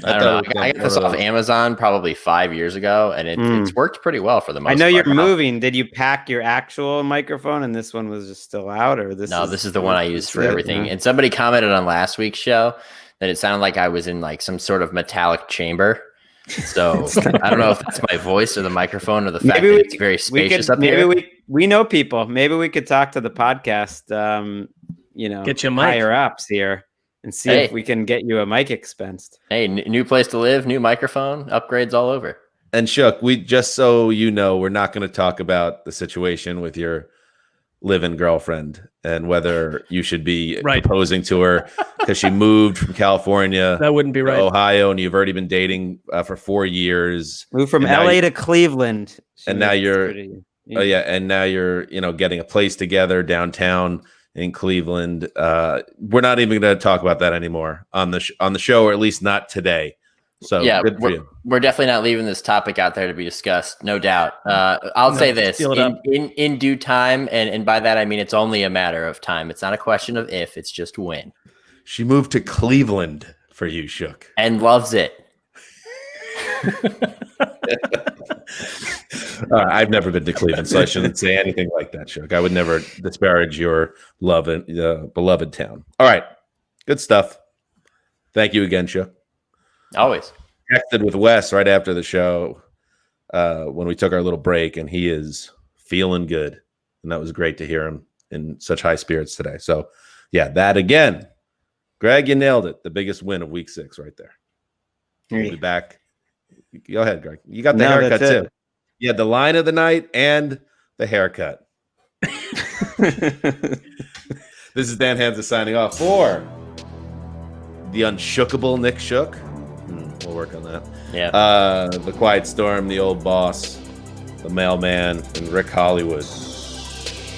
Speaker 15: I don't know. I got this off Amazon probably 5 years ago, and it's worked pretty well for the most part.
Speaker 4: I know you're moving. Did you pack your actual microphone, and this one was just still out, or this?
Speaker 15: No, this is the one I use for everything. And somebody commented on last week's show that it sounded like I was in like some sort of metallic chamber. So I don't know if it's my voice or the microphone or the fact that it's very spacious up here.
Speaker 4: Maybe we know people. Maybe we could talk to the podcast.
Speaker 5: Get you a mic.
Speaker 4: Higher ups here. And see if we can get you a mic expensed.
Speaker 15: Hey, new place to live, new microphone, upgrades all over.
Speaker 2: And Shook, just so you know, we're not going to talk about the situation with your live-in girlfriend and whether you should be proposing to her because she moved from California.
Speaker 5: That wouldn't be right.
Speaker 2: To Ohio, and you've already been dating for 4 years.
Speaker 4: Moved from LA to Cleveland.
Speaker 2: And now you're, and now you're, getting a place together downtown in Cleveland. We're not even going to talk about that anymore on the show, or at least not today. So
Speaker 15: yeah,
Speaker 2: good for you.
Speaker 15: We're definitely not leaving this topic out there to be discussed, no doubt. I'll say this in due time, and by that I mean it's only a matter of time. It's not a question of if, it's just when.
Speaker 2: She moved to Cleveland for you, Shook,
Speaker 15: and loves it.
Speaker 2: I've never been to Cleveland, so I shouldn't say anything like that, Shook. I would never disparage your beloved town. All right, good stuff. Thank you again, Shook.
Speaker 15: Always.
Speaker 2: Texted with Wes right after the show when we took our little break, and he is feeling good, and that was great to hear him in such high spirits today. So, yeah, that again, Greg, you nailed it. The biggest win of Week 6 right there. We'll be back. Go ahead, Greg. You got the haircut too. You had the line of the night and the haircut. This is Dan Hansa signing off for the unshookable Nick Shook. We'll work on that.
Speaker 15: Yeah.
Speaker 2: The Quiet Storm, the old boss, the mailman, and Rick Hollywood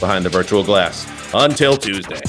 Speaker 2: behind the virtual glass. Until Tuesday.